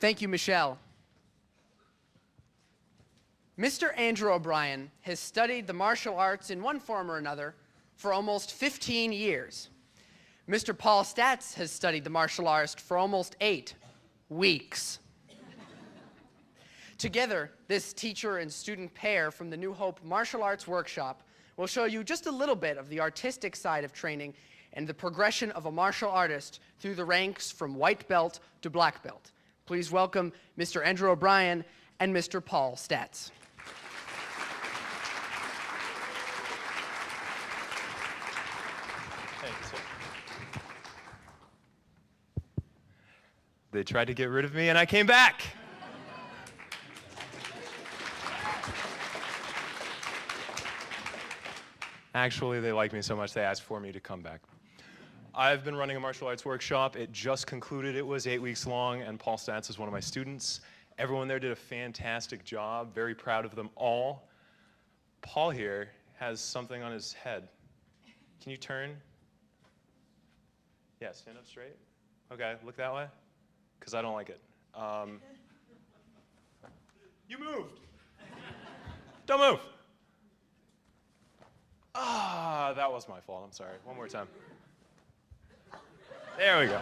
Thank you, Michelle. Mr. Andrew O'Brien has studied the martial arts in one form or another for almost 15 years. Mr. Paul Statz has studied the martial arts for almost 8 weeks. Together, this teacher and student pair from the New Hope Martial Arts Workshop will show you just a little bit of the artistic side of training and the progression of a martial artist through the ranks from white belt to black belt. Please welcome Mr. Andrew O'Brien and Mr. Paul Statz. They tried to get rid of me and I came back. Actually, they like me so much they asked for me to come back. I've been running a martial arts workshop. It just concluded. It was 8 weeks long, and Paul Statz is one of my students. Everyone there did a fantastic job. Very proud of them all. Paul here has something on his head. Can you turn? Yeah, stand up straight. Okay, look that way. Because I don't like it. You moved. Don't move. Ah, that was my fault. I'm sorry. One more time. There we go.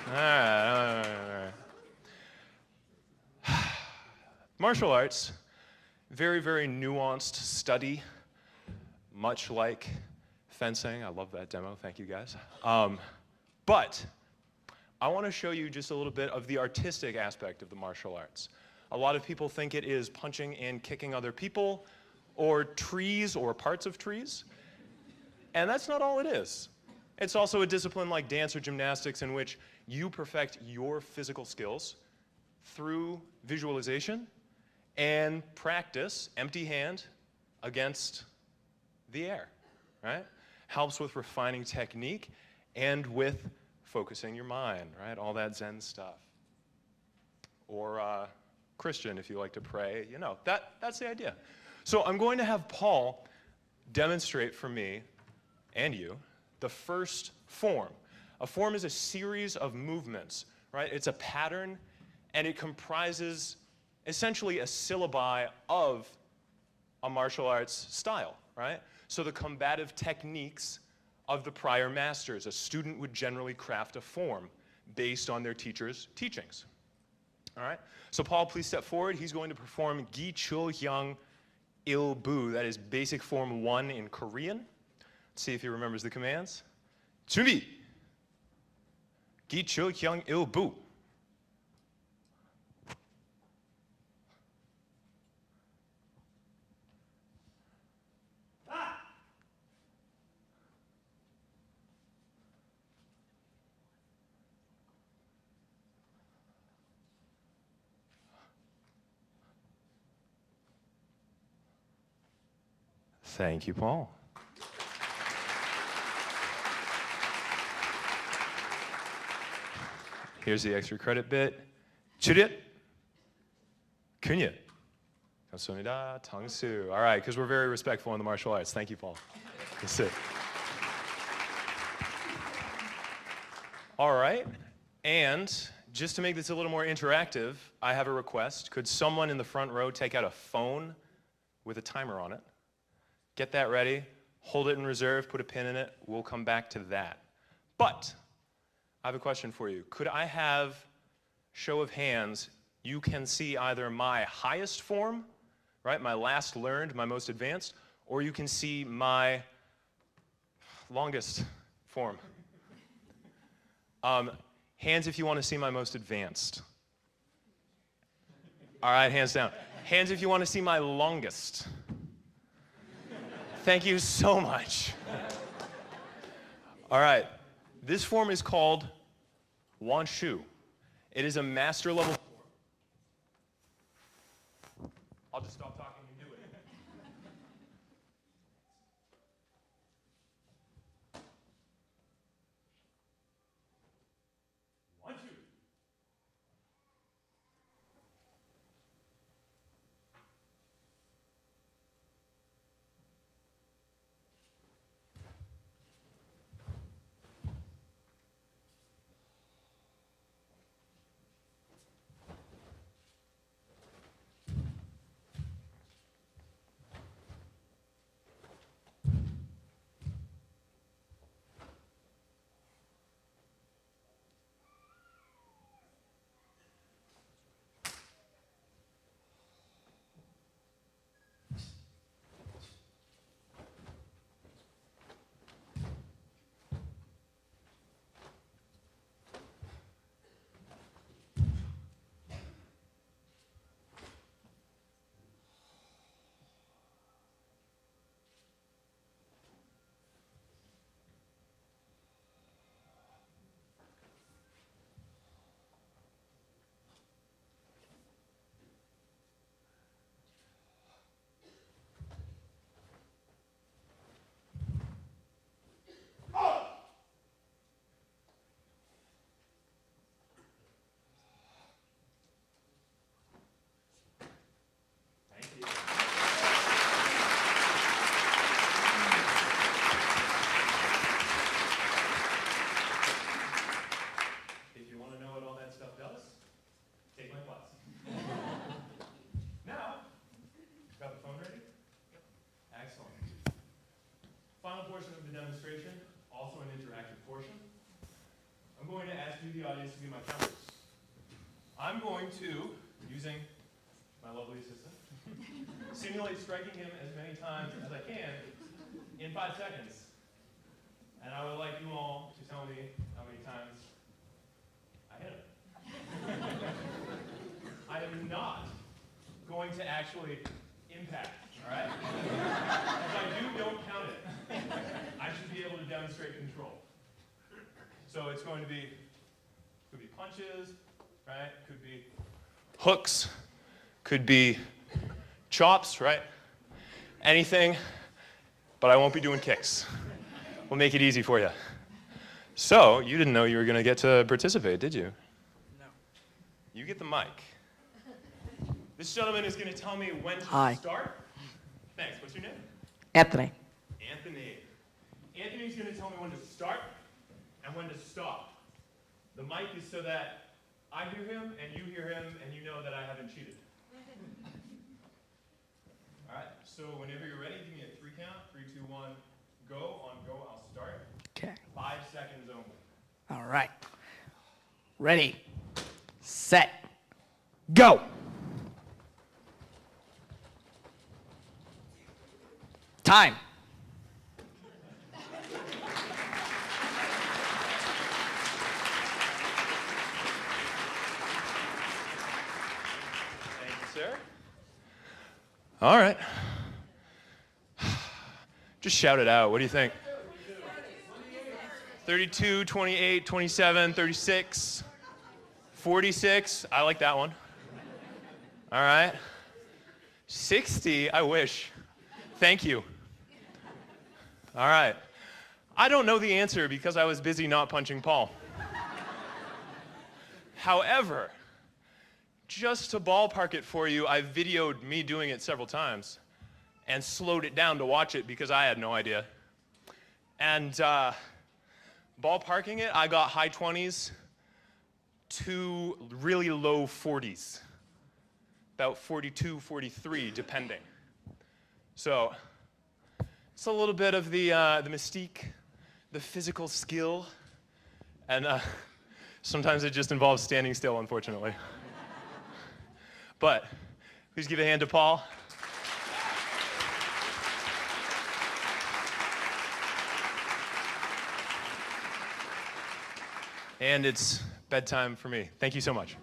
All right. Martial arts, very, very nuanced study, much like fencing. I love that demo. Thank you, guys. But I want to show you just a little bit of the artistic aspect of the martial arts. A lot of people think it is punching and kicking other people, or trees or parts of trees. And that's not all it is. It's also a discipline like dance or gymnastics in which you perfect your physical skills through visualization and practice, empty hand, against the air, right? Helps with refining technique and with focusing your mind, right? All that Zen stuff. Or Christian, if you like to pray, you know, that's the idea. So I'm going to have Paul demonstrate for me and you the first form. A form is a series of movements, right? It's a pattern, and it comprises essentially a syllabi of a martial arts style, right? So the combative techniques of the prior masters. A student would generally craft a form based on their teacher's teachings. All right? So Paul, please step forward. He's going to perform Gi Chul Hyang Il Bu. That is basic form 1 in Korean. Let's see if he remembers the commands. 준비. Gi Chul Hyang Il Bu. Thank you, Paul. Here's the extra credit bit. Chudit. Kunya. 감사합니다. 당수. All right, because we're very respectful in the martial arts. Thank you, Paul. That's it. All right, and just to make this a little more interactive, I have a request. Could someone in the front row take out a phone with a timer on it? Get that ready, hold it in reserve, put a pin in it. We'll come back to that. But I have a question for you. Could I have, show of hands, you can see either my highest form, right, my last learned, my most advanced, or you can see my longest form. Hands if you want to see my most advanced. All right, hands down. Hands if you want to see my longest. Thank you so much. All right, this form is called Wan Shu. It is a master level form. I'll just stop talking and do it. Wan Shu. actually the audience to be my counters. I'm going to, using my lovely assistant, simulate striking him as many times as I can in 5 seconds. And I would like you all to tell me how many times I hit him. I am not going to actually impact, all right? If I do, don't count it. I should be able to demonstrate control. So it's going to be, could be punches, right? Could be hooks, could be chops, right? Anything, but I won't be doing kicks. We'll make it easy for you. So, you didn't know you were going to get to participate, did you? No. You get the mic. This gentleman is going to tell me when to Hi. start. Thanks. What's your name? Anthony. Anthony. Anthony's going to tell me when to start and when to stop. The mic is so that I hear him and you hear him and you know that I haven't cheated. All right, so whenever you're ready, give me a 3 count. 3, 2, 1, go. On go, I'll start. Okay. 5 seconds only. All right. Ready, set, go. Time. Thank you, sir. All right. Just shout it out. What do you think? 32, 28, 27, 36, 46. I like that one. All right. 60. I wish. Thank you. All right. I don't know the answer because I was busy not punching Paul. However, just to ballpark it for you, I videoed me doing it several times and slowed it down to watch it because I had no idea. And ballparking it, I got high 20s to really low 40s. About 42, 43, depending. So it's a little bit of the mystique, the physical skill, and sometimes it just involves standing still, unfortunately. But please give a hand to Paul. And it's bedtime for me. Thank you so much.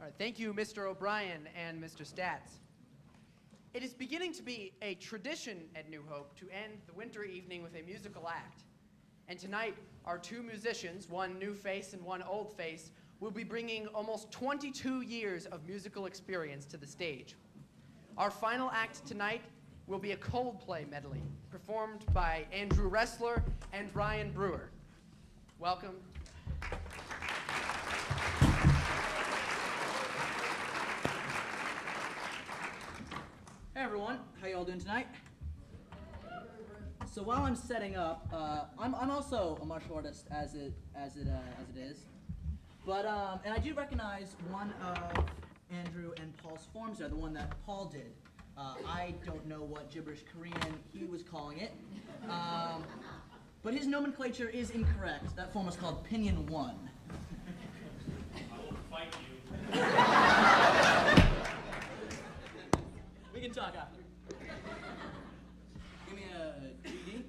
All right, thank you, Mr. O'Brien and Mr. Stats. It is beginning to be a tradition at New Hope to end the winter evening with a musical act. And tonight, our 2 musicians, one new face and one old face, will be bringing almost 22 years of musical experience to the stage. Our final act tonight will be a Coldplay medley, performed by Andrew Ressler and Ryan Brewer. Welcome. Hey everyone, how y'all doing tonight? So while I'm setting up, I'm also a martial artist as it is, but and I do recognize one of Andrew and Paul's forms there, the one that Paul did. I don't know what gibberish Korean he was calling it, but his nomenclature is incorrect. That form was called Pinyin 1. I will fight you. We can talk after. Give me a GD.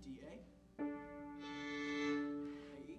DA. AE.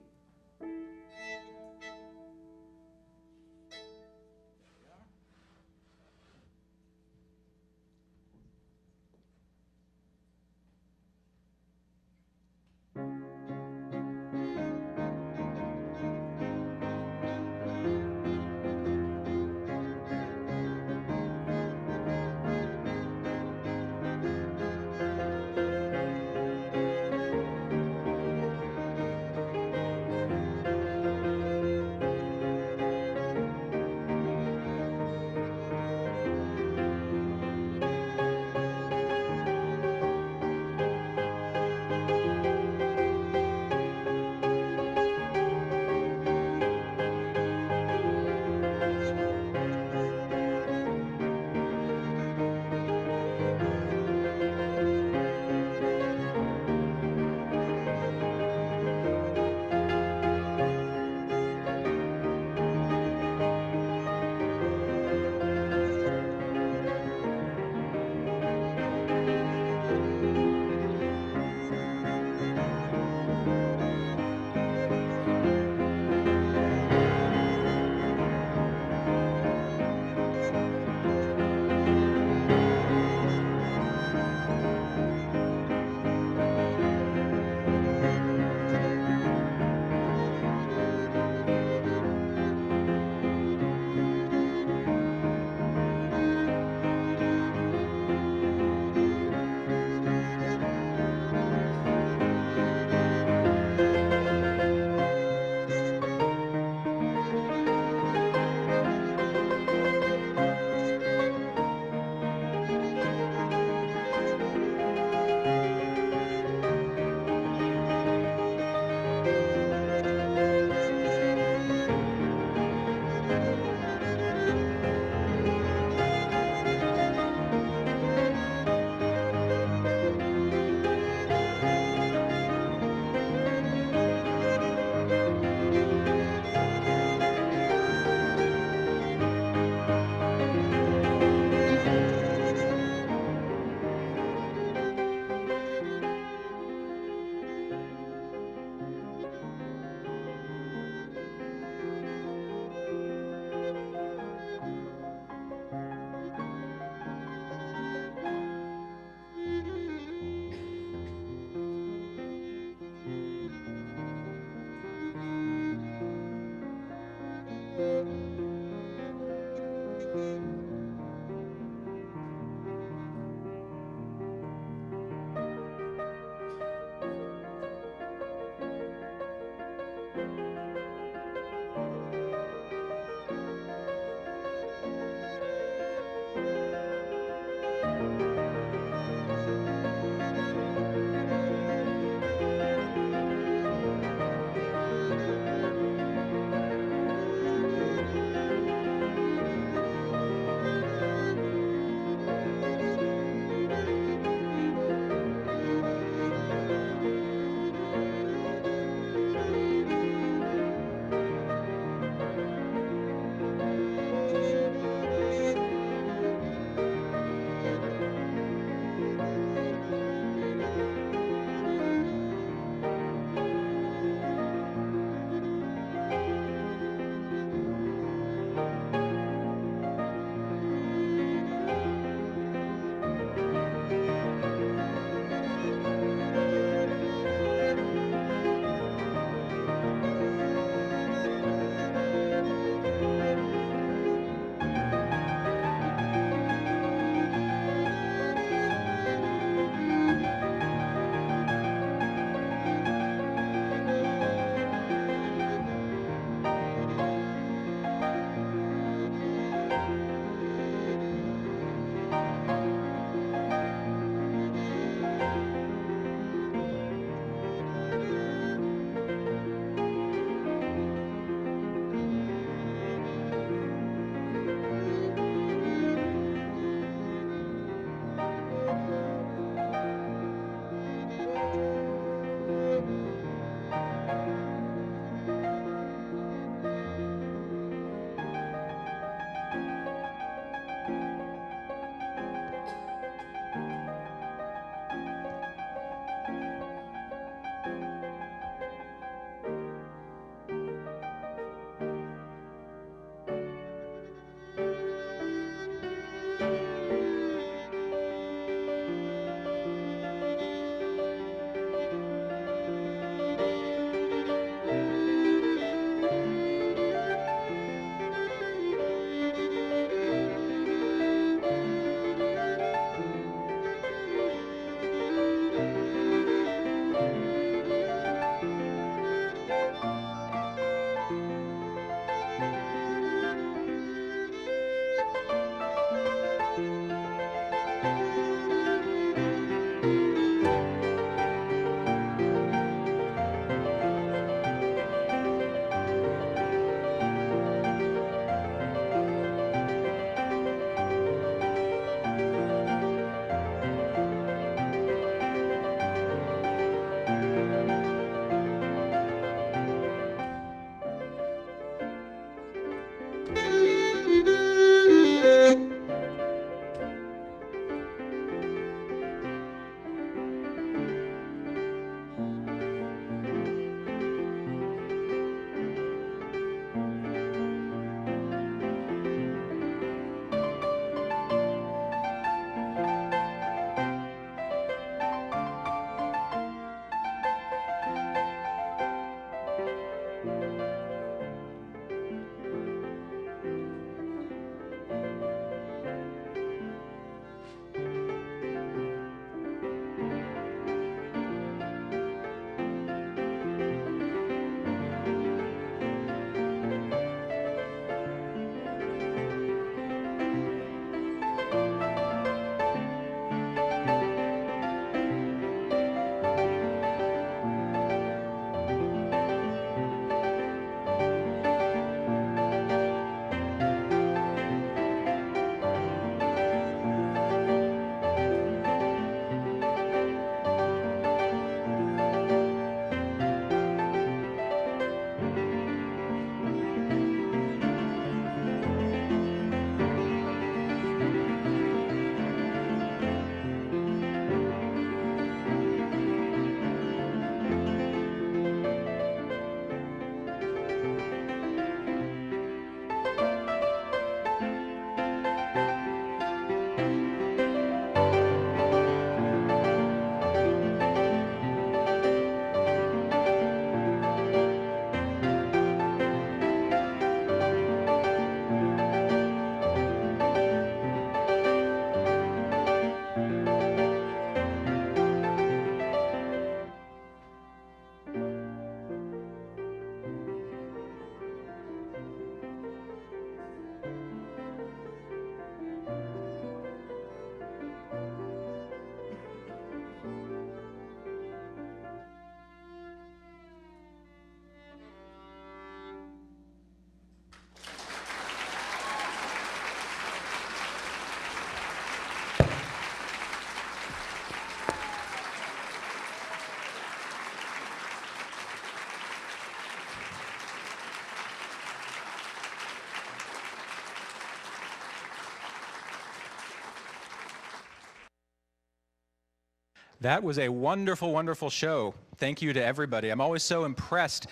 That was a wonderful, wonderful show. Thank you to everybody. I'm always so impressed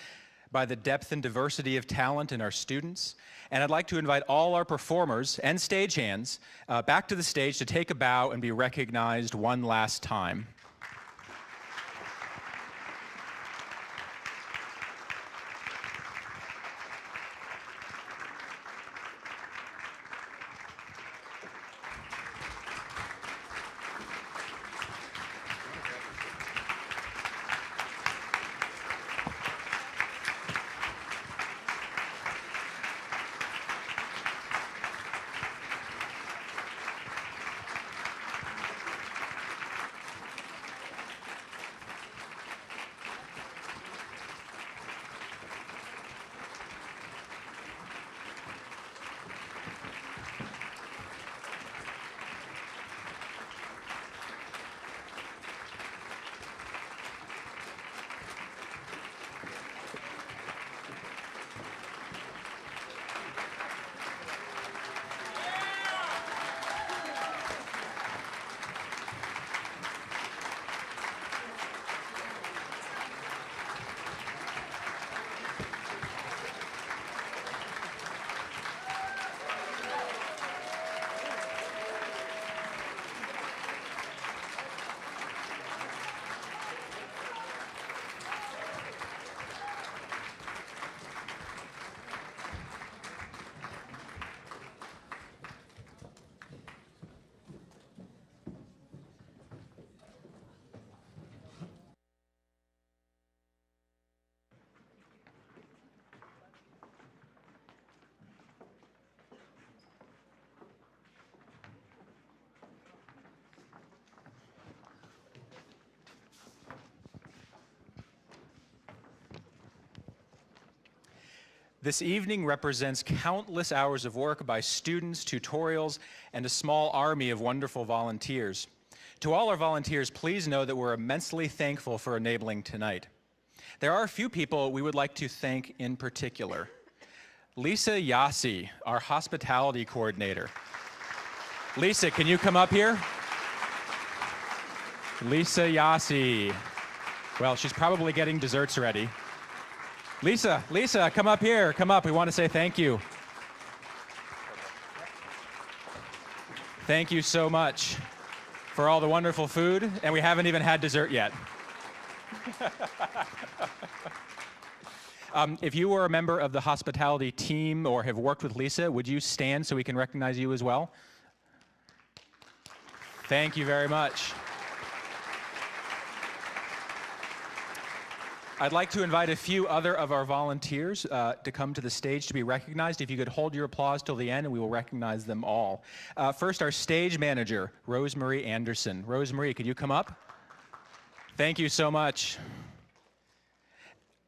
by the depth and diversity of talent in our students. And I'd like to invite all our performers and stagehands back to the stage to take a bow and be recognized one last time. This evening represents countless hours of work by students, tutorials, and a small army of wonderful volunteers. To all our volunteers, please know that we're immensely thankful for enabling tonight. There are a few people we would like to thank in particular. Lisa Yassi, our hospitality coordinator. Lisa, can you come up here? Lisa Yassi. Well, she's probably getting desserts ready. Lisa, come up here. Come up. We want to say thank you. Thank you so much for all the wonderful food, and we haven't even had dessert yet. If you were a member of the hospitality team or have worked with Lisa, would you stand so we can recognize you as well? Thank you very much. I'd like to invite a few other of our volunteers to come to the stage to be recognized. If you could hold your applause till the end, and we will recognize them all. First, our stage manager, Rosemarie Anderson. Rosemarie, could you come up? Thank you so much.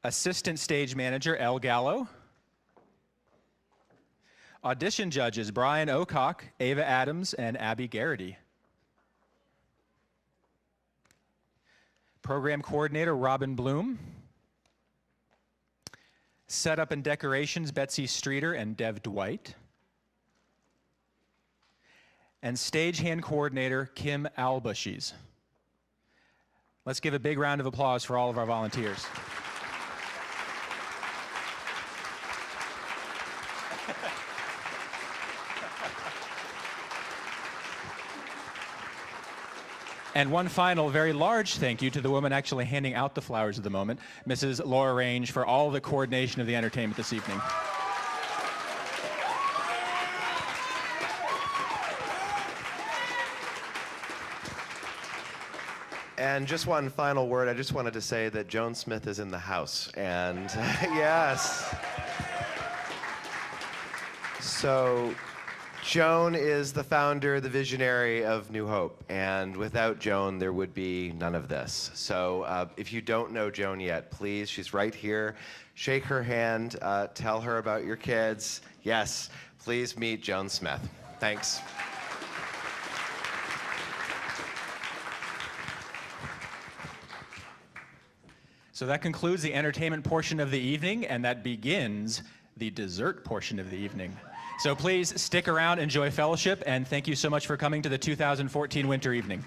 Assistant stage manager, Elle Gallo. Audition judges, Brian Ocock, Ava Adams, and Abby Garrity. Program coordinator, Robin Bloom. Setup and decorations, Betsy Streeter and Dev Dwight. And stagehand coordinator, Kim Albushies. Let's give a big round of applause for all of our volunteers. And one final, very large thank you to the woman actually handing out the flowers at the moment, Mrs. Laura Range, for all the coordination of the entertainment this evening. And just one final word. I just wanted to say that Joan Smith is in the house. And yes. So Joan is the founder, the visionary of New Hope, and without Joan, there would be none of this. So if you don't know Joan yet, please, she's right here. Shake her hand, tell her about your kids. Yes, please meet Joan Smith. Thanks. So that concludes the entertainment portion of the evening, and that begins the dessert portion of the evening. So please stick around, enjoy fellowship, and thank you so much for coming to the 2014 Winter Evening.